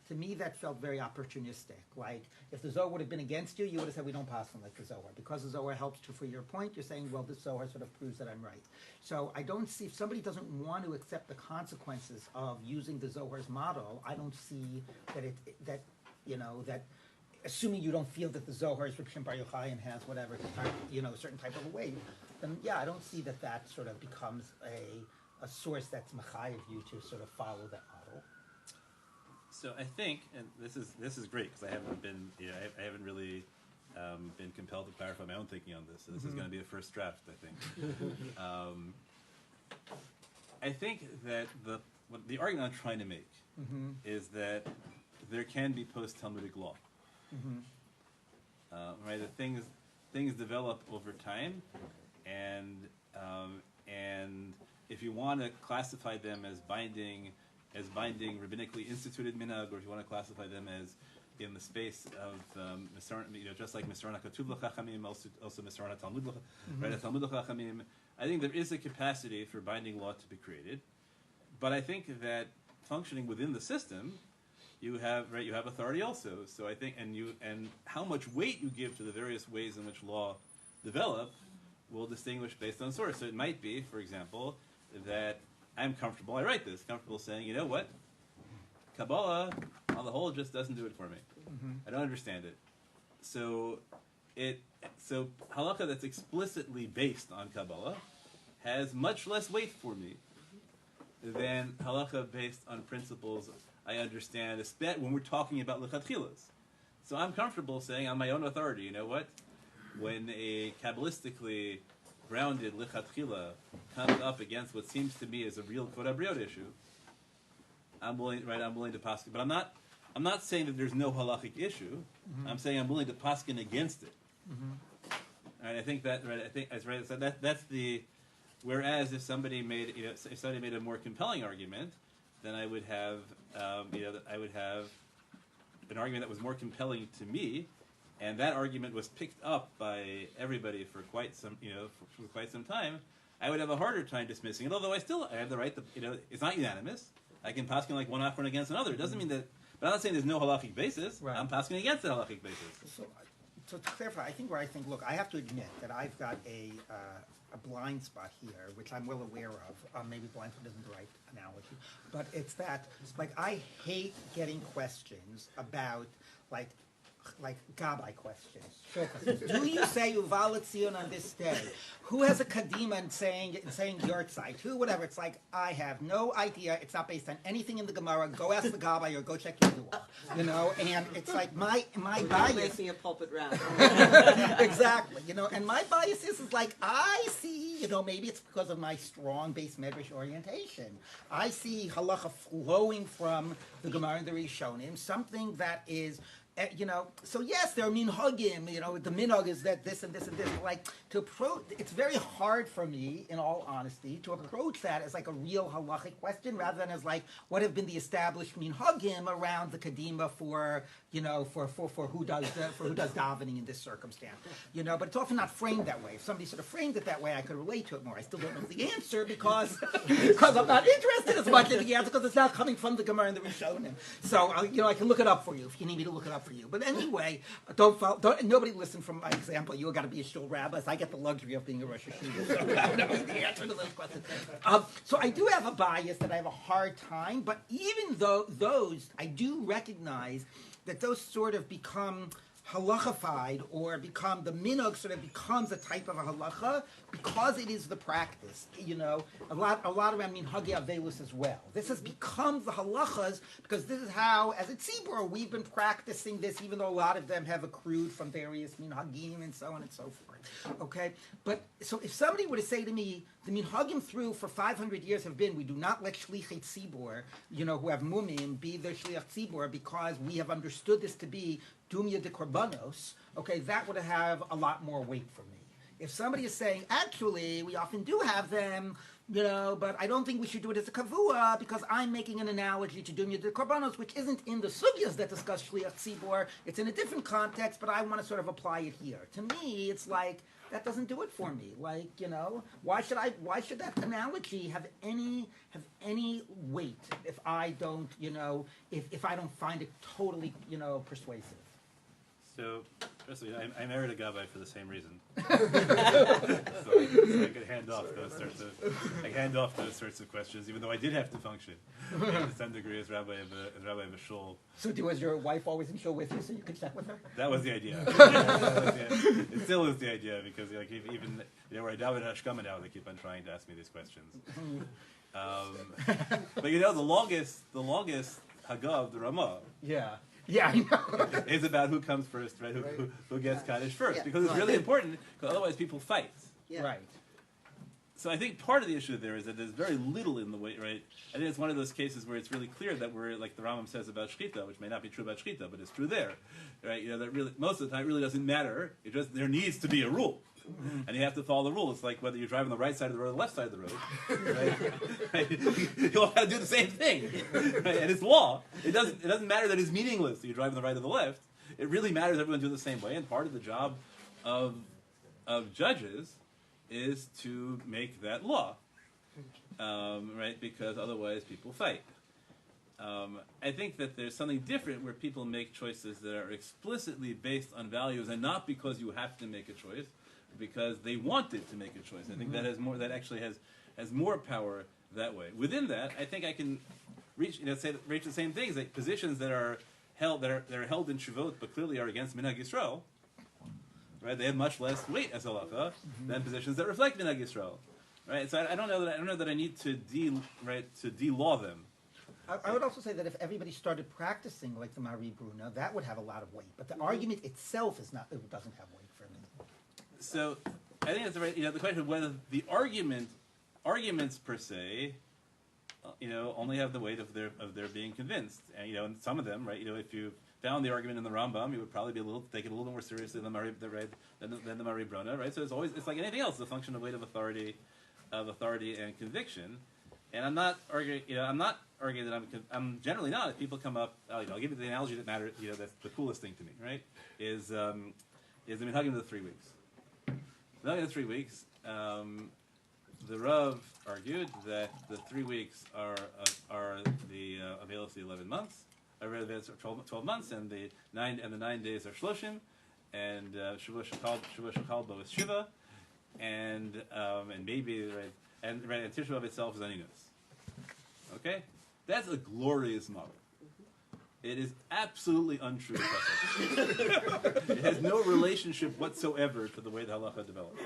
to me that felt very opportunistic. Like, if the Zohar would have been against you, you would have said, we don't pass on like the Zohar. Because the Zohar helps to, for your point, you're saying, well, this Zohar sort of proves that I'm right. So I don't see, if somebody doesn't want to accept the consequences of using the Zohar's model, I don't see that assuming you don't feel that the Zohar is Reb Shimon Bar Yochai and has whatever, a certain type of a weight, then yeah, I don't see that sort of becomes a source that's mechayev you to sort of follow that model. So I think, and this is great because I haven't been, I haven't really been compelled to clarify my own thinking on this. So this is going to be a first draft, I think. I think that the argument I'm trying to make is that there can be post-Talmudic law. Right, that things develop over time, and if you want to classify them as binding rabbinically instituted minhag, or if you want to classify them as in the space of just like Misrana Katuv L'Chachamim, also Misrana Talmud right, Talmud L'Chachamim, I think there is a capacity for binding law to be created, but I think that functioning within the system, you have authority also. So I think, and how much weight you give to the various ways in which law develop will distinguish based on source. So it might be, for example, that I'm comfortable saying, you know what, Kabbalah on the whole just doesn't do it for me. I don't understand it. So halakha that's explicitly based on Kabbalah has much less weight for me than halakha based on principles I understand, especially when we're talking about lechatchilas. So I'm comfortable saying on my own authority, you know what? When a Kabbalistically grounded lechatchila comes up against what seems to me as a real kvod habriot issue, I'm willing to paskin. But I'm not saying that there's no halachic issue. I'm saying I'm willing to paskin against it. Right? I think that So that's the. Whereas if somebody made a more compelling argument, then I would have an argument that was more compelling to me, and that argument was picked up by everybody for quite some time. I would have a harder time dismissing it, although I have the right to, it's not unanimous. I can paskin like one afron against another. It doesn't mean that, but I'm not saying there's no halachic basis. Right. I'm paskin against the halachic basis. So to clarify, look, I have to admit that I've got a blind spot here, which I'm well aware of. Maybe blind spot isn't the right analogy, but it's that, like, I hate getting questions about, like Gabbai questions. Do you say Uval Etzion on this day? Who has a kadima and saying Yortzeit? Who, whatever. It's like, I have no idea. It's not based on anything in the Gemara. Go ask the Gabbai or go check your duach. And it's like my bias. Making a pulpit round. Exactly. And my bias is like, I see, maybe it's because of my strong base medrash orientation. I see halacha flowing from the Gemara and the Rishonim, something that is So yes, there are minhagim. The minhag is that this and this and this. But like to approach, it's very hard for me, in all honesty, to approach that as like a real halachic question, rather than as like what have been the established minhagim around the kadima for who does davening in this circumstance. But it's often not framed that way. If somebody sort of framed it that way, I could relate to it more. I still don't know the answer because I'm not interested as much in the answer because it's not coming from the Gemara and the Rishonim. So I can look it up for you if you need me to look it up for you. But anyway, don't nobody listen from my example. You got to be a shul rabbi. So I get the luxury of being a Rosh Hashiva. So I know the answer to those questions. So I do have a bias that I have a hard time. But even though those, I do recognize that those sort of become halachified or become the minhag sort of becomes a type of a halacha because it is the practice. A lot around minhagi avelus as well. This has become the halachas because this is how, as a tzibur, we've been practicing this, even though a lot of them have accrued from various minhagim and so on and so forth. Okay, but so if somebody were to say to me, the minhagim through for 500 years have been, we do not let shlichei tzibur, who have mumim, be their shliach tzibur because we have understood this to be dumya de korbanos, okay, that would have a lot more weight for me. If somebody is saying, actually, we often do have them, but I don't think we should do it as a kavua because I'm making an analogy to dumya de korbanos, which isn't in the sugyas that discuss shliach tzibur. It's in a different context, but I want to sort of apply it here. To me, it's like, that doesn't do it for me. Like, why should that analogy have any weight if I don't, if I don't find it totally, persuasive? So, firstly, I married a gabbai for the same reason. so I could hand off those sorts of questions, even though I did have to function to some degree as rabbi of a shul. So, was your wife always in shul with you, so you could chat with her? That was the idea. It still is the idea because, even where I daven hashkama now, they keep on trying to ask me these questions. But the longest hagav, the Ramah. Yeah, I know. Is about who comes first, right? Who gets Kaddish first. Yeah. Because it's really important, because otherwise people fight. Yeah. Right. So I think part of the issue there is that there's very little in the way, right? I think it's one of those cases where it's really clear that we're, like the Rambam says about Shechita, which may not be true about Shechita, but it's true there, right? That really, most of the time, it really doesn't matter. It just, there needs to be a rule. And you have to follow the rule. It's like whether you're driving the right side of the road or the left side of the road. Right? You all got to do the same thing. Right? And it's law. It doesn't matter that it's meaningless that you're driving the right or the left. It really matters everyone do it the same way. And part of the job of judges is to make that law. Right? Because otherwise people fight. I think that there's something different where people make choices that are explicitly based on values and not because you have to make a choice, because they wanted to make a choice. I think that has more. That actually has more power that way. Within that, I think I can reach the same things. Like positions that are held in shuvot, but clearly are against minhag Yisrael. Right? They have much less weight as halacha than positions that reflect minhag Yisrael. Right? So I don't know that I need to de-law them. I would also say that if everybody started practicing like the Mari Bruna, that would have a lot of weight. But the argument itself doesn't have weight for me. So I think that's right. The question of whether the arguments per se, only have the weight of their being convinced, and some of them, right? If you found the argument in the Rambam, you would probably take it a little more seriously than the Mari Brona, right? So it's like anything else, the function of weight of authority and conviction. And I'm not arguing. That I'm generally not. If people come up, I'll give you the analogy that matters. That's the coolest thing to me, right? Is the minhagim of the 3 weeks. The minhagim of the 3 weeks. The Rav argued that the 3 weeks are the available 11 months. I read that it's 12 months, and the 9 days are shloshim, and Shavua Shekal Bo is Shiva, and maybe right. And Tisha B'Av itself is Aninus. Okay? That's a glorious model. It is absolutely untrue. It has no relationship whatsoever to the way the halacha developed.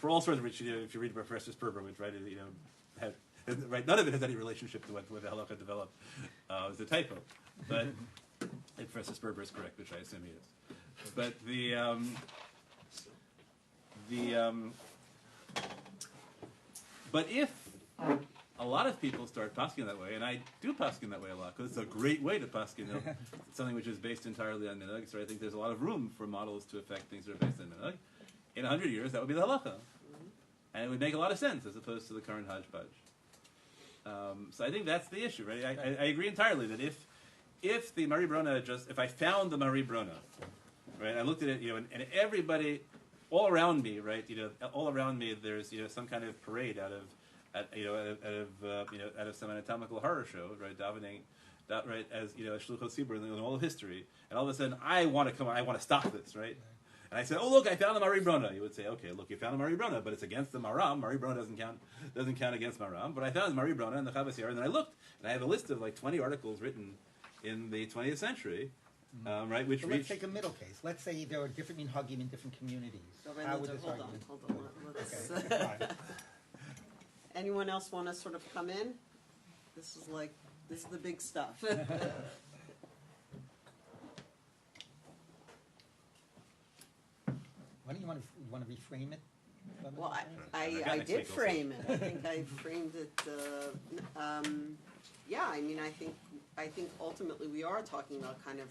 For all sorts of reasons, if you read Professor Sperber, which none of it has any relationship to what the halacha developed. It's a typo. But if Professor Sperber is correct, which I assume he is. But But a lot of people start paskin that way, and I do paskin that way a lot because it's a great way to paskin something which is based entirely on minhag. So I think there's a lot of room for models to affect things that are based on minhag. In 100 years, that would be the halacha, and it would make a lot of sense as opposed to the current hodgepodge. So I think that's the issue, right? I agree entirely that if the Mari Brona if I found the Mari Brona, right? I looked at it, and everybody all around me, right? All around me, there's some kind of parade out of some anatomical horror show, right? Davening, right? As Shluchot Tzibur in all of history, and all of a sudden I want to stop this, right? And I said, "Oh look, I found the Mari Brona." You would say, "Okay, look, you found the Mari Brona, but it's against the Maram. Mari Brona doesn't count against Maram." But I found the Mari Brona in the Chavas Yair, and then I looked, and I have a list of like 20 articles written in the 20th century, right? Which So let's reached. take a middle case. Let's say there are different minhagim in different communities. So How would Linda, this hold on, argument? let's, Okay, fine. anyone else want to sort of come in? This is the big stuff. Why don't you want to reframe it? Well, got I next did week also. frame it. I think I framed it. Yeah, I mean, I think ultimately we are talking about kind of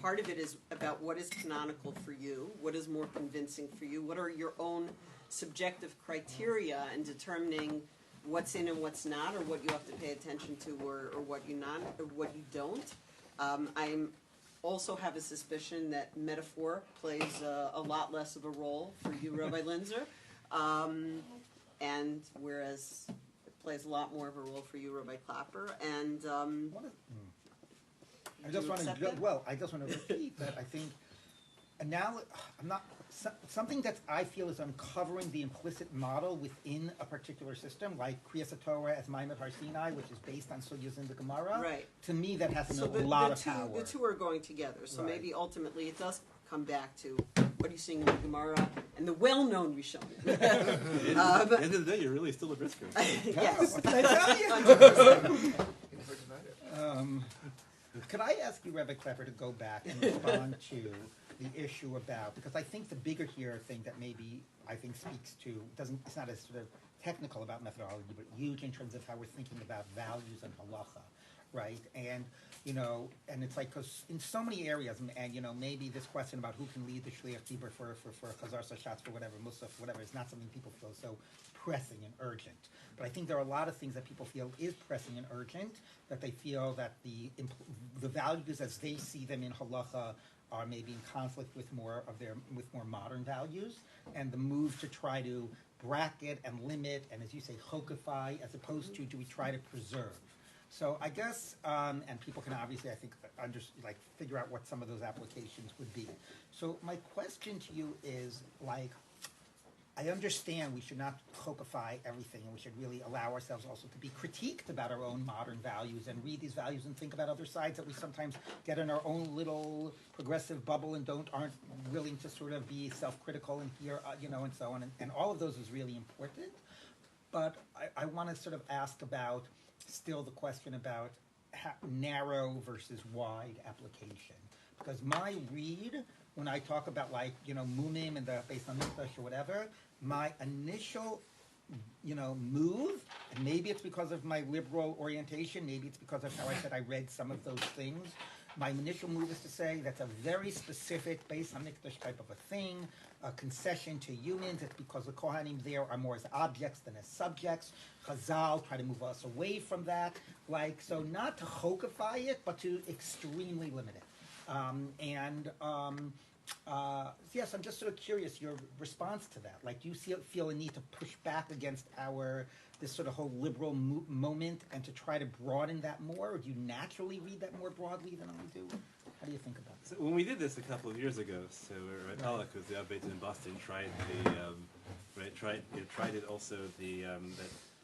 part of it is about what is canonical for you, what is more convincing for you, what are your own subjective criteria in determining what's in and what's not, or what you have to pay attention to, or what you don't. I'm also have a suspicion that metaphor plays a lot less of a role for you, Rabbi Linzer, and whereas it plays a lot more of a role for you, Rabbi Clapper. And I just you want accept to it? I just want to repeat that I think something that I feel is uncovering the implicit model within a particular system, like Kriyas Torah as Maimed Har Sinai, which is based on sugyas in the Gemara. Right. To me, that has So a lot of two, power. the two are going together. So Right. maybe ultimately it does come back to what are you seeing in the Gemara and the well-known Rishonim. At the end of the day, you're really still a brisker. Yes. What can I tell you? Could I ask you, Rebbe Klepper, to go back and respond to the issue about, because I think the bigger here thing that maybe I think speaks to, it's not as sort of technical about methodology, but huge in terms of how we're thinking about values and halacha, right? And, and it's like, because in so many areas, and, maybe this question about who can lead the Shliach Tzibur for Chazar Sashatz, for whatever, Musaf, whatever, is not something people feel so pressing and urgent. But I think there are a lot of things that people feel is pressing and urgent, that they feel that the values as they see them in halacha are maybe in conflict with more modern values, and the move to try to bracket and limit and, as you say, chokify, as opposed to do we try to preserve. So I guess, and people can obviously, I think, figure out what some of those applications would be. So my question to you is, I understand we should not chokify everything, and we should really allow ourselves also to be critiqued about our own modern values and read these values and think about other sides that we sometimes get in our own little progressive bubble and aren't willing to sort of be self-critical and hear, and so on. And all of those is really important. But I want to sort of ask about still the question about narrow versus wide application. Because my read, when I talk about mumim and the based on mikdash or whatever, my initial, move, and maybe it's because of my liberal orientation, maybe it's because of how I said I read some of those things. My initial move is to say that's a very specific, based on mikdash type of a thing, a concession to unions. It's because the Kohanim there are more as objects than as subjects. Chazal try to move us away from that. So not to chokify it, but to extremely limit it. Yes, I'm just sort of curious your response to that. Do you feel a need to push back against this sort of whole liberal moment and to try to broaden that more, or do you naturally read that more broadly than I do? How do you think about it? So when we did this a couple of years ago, so Alec was the Abbot in Boston, tried it also that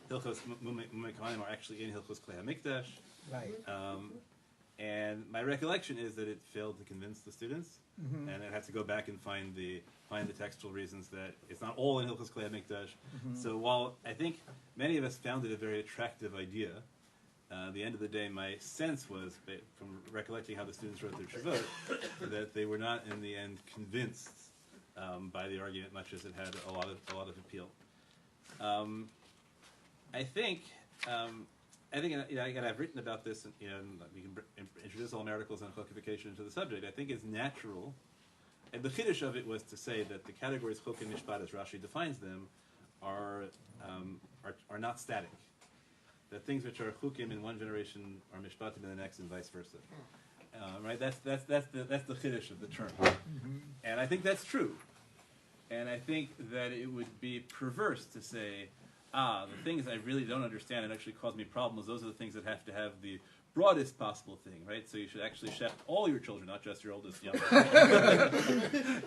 Hilchos Mumei are actually in Hilchos Klei HaMikdash. Right. And my recollection is that it failed to convince the students, and it had to go back and find the textual reasons that it's not all in Hilchos Klei HaMikdash. So while I think many of us found it a very attractive idea, at the end of the day, my sense was, from recollecting how the students wrote their Shavot, that they were not in the end convinced by the argument, much as it had a lot of appeal. I think I think, again, I've written about this, and we can introduce all articles on chokkification into the subject. I think it's natural, and the chiddush of it was to say that the categories chok and mishpat, as Rashi defines them, are not static. That things which are chukim in one generation are mishpatim in the next, and vice versa. Right? That's the chiddush of the term, and I think that's true. And I think that it would be perverse to say, the things I really don't understand and actually cause me problems, those are the things that have to have the broadest possible thing, right? So you should actually shepherd all your children, not just your oldest young.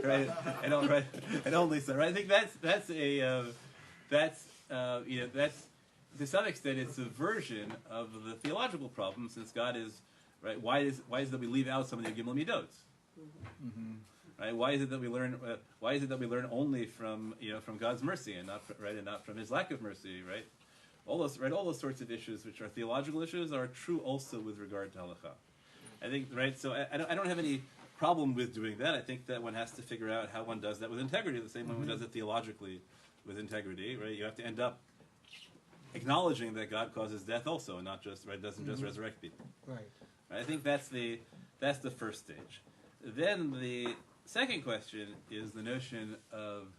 Right? And only so. Right? I think that's to some extent it's a version of the theological problem, since God is right. Why is it that we leave out some of the Gimel Midot? Right? Why is it that we learn? Why is it that we learn only from God's mercy and not from His lack of mercy? Right? All those sorts of issues, which are theological issues, are true also with regard to halacha. I think right. So I don't have any problem with doing that. I think that one has to figure out how one does that with integrity, the same way one does it theologically with integrity. Right? You have to end up acknowledging that God causes death also, and not just doesn't just resurrect people. Right. I think that's the first stage. Then the second question is the notion of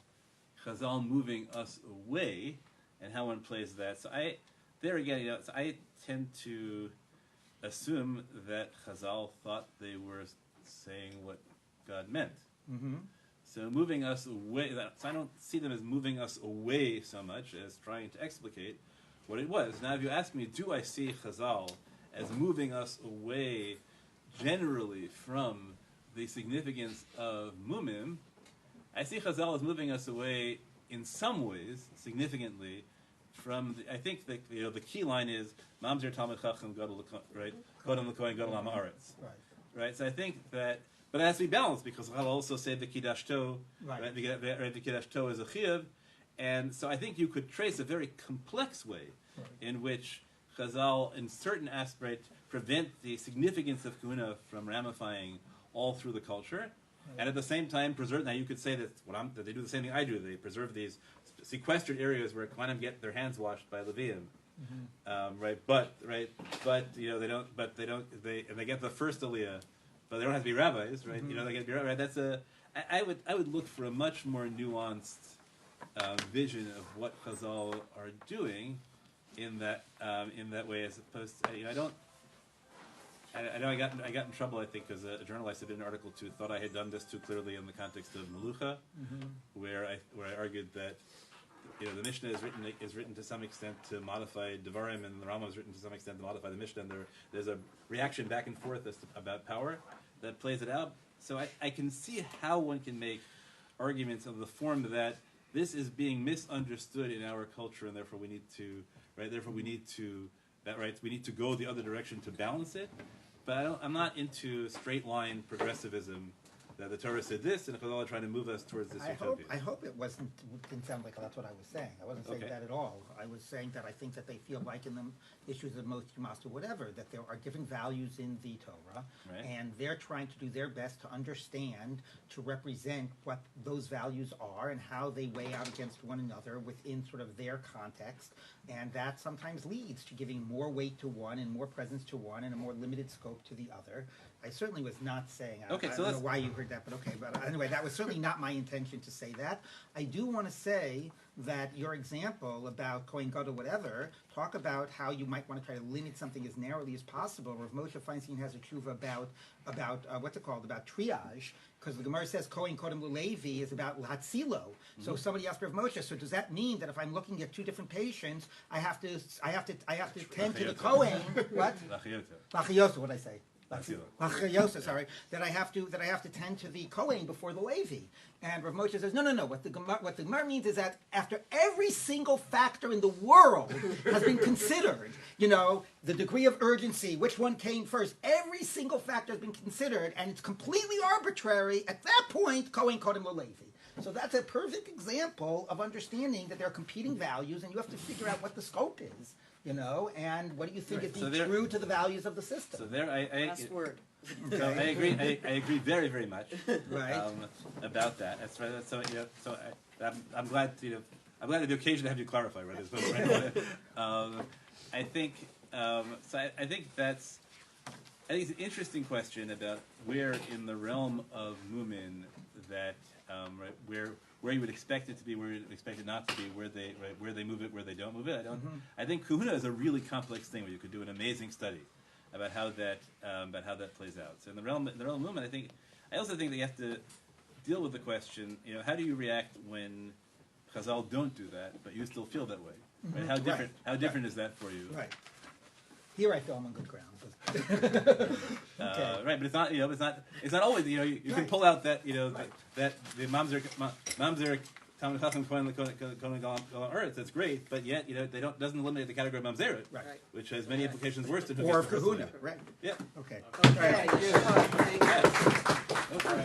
Chazal moving us away and how one plays that. So I tend to assume that Chazal thought they were saying what God meant. So moving us away, so I don't see them as moving us away so much as trying to explicate what it was. Now if you ask me, do I see Chazal as moving us away generally from the significance of mumim? I see Chazal as moving us away in some ways, significantly, from I think the key line is Mamzer Talmid Chacham Gadol, right? Godam L'Kohen Gadol Ha'aretz. Right. So I think that, but it has to be balanced because Chazal also said the Kiddush To, right? The Kiddush To is a chiyuv, and so I think you could trace a very complex way in which Chazal, in certain aspects, prevent the significance of Kahuna from ramifying all through the culture, and at the same time preserve. Now you could say that that they do the same thing I do. They preserve these sequestered areas where Kohanim get their hands washed by Leviim, But they don't. But they don't. They get the first aliyah, but they don't have to be rabbis, right? They get to be rabbis. That's I would look for a much more nuanced vision of what Chazal are doing in that way, as opposed to I know I got in trouble, I think, because a journalist I did an article to thought I had done this too clearly in the context of Melucha, where I argued that the Mishnah is written to some extent to modify Devarim, and the Rambam is written to some extent to modify the Mishnah, and there's a reaction back and forth about power that plays it out. So I can see how one can make arguments of the form that this is being misunderstood in our culture, and therefore we need to go the other direction to balance it. But I'm not into straight line progressivism that the Torah said this, and Chazal are trying to move us towards this utopia. I hope it didn't sound like that's what I was saying. I wasn't saying that at all. I was saying that I think that they feel like in the issues of Moshe Master, whatever, that there are different values in the Torah, and they're trying to do their best to understand, to represent what those values are and how they weigh out against one another within sort of their context, and that sometimes leads to giving more weight to one and more presence to one and a more limited scope to the other. I certainly was not saying, I don't know why you heard that, but okay. But anyway, that was certainly not my intention to say that. I do want to say that your example about Kohen Gadol, whatever, talk about how you might want to try to limit something as narrowly as possible. Rav Moshe Feinstein has a tshuva about what's it called, about triage, because the Gemara says Kohen Kodem Levi is about Latzilo. So somebody asked Rav Moshe, so does that mean that if I'm looking at two different patients, I have to tend to the Kohen? What? Lachiyota, what did I say? Sorry, that I have to tend to the Kohen before the Levi. And Rav Moshe says, no. What the Gemara means is that after every single factor in the world has been considered, the degree of urgency, which one came first, every single factor has been considered, and it's completely arbitrary. At that point, Kohen Kodem Levi. So that's a perfect example of understanding that there are competing values, and you have to figure out what the scope is. And what do you think is true to the values of the system? So there, Last word. So I agree very, very much about that. That's right. So I'm glad I'm glad to have the occasion to have you clarify. Right? I think I think it's an interesting question about where in the realm of Mumin that right, where you would expect it to be, where you would expect it not to be, where they move it, where they don't move it. I think Kahuna is a really complex thing where you could do an amazing study about how that plays out. So in the realm of Mumin, I also think that you have to deal with the question, how do you react when Chazal don't do that, but you still feel that way? Right? How different is that for you? Right. Here I feel I'm on good ground. Right, but it's not. It's not always. You can pull out that. That the Mamzer Talmud Chacham Kohen Galam Eretz. That's great, but yet doesn't eliminate the category of Mamzeret, Right. which has many implications worse than Or Kahuna. Right. Yeah. Okay. Okay, good. Thank you. Okay.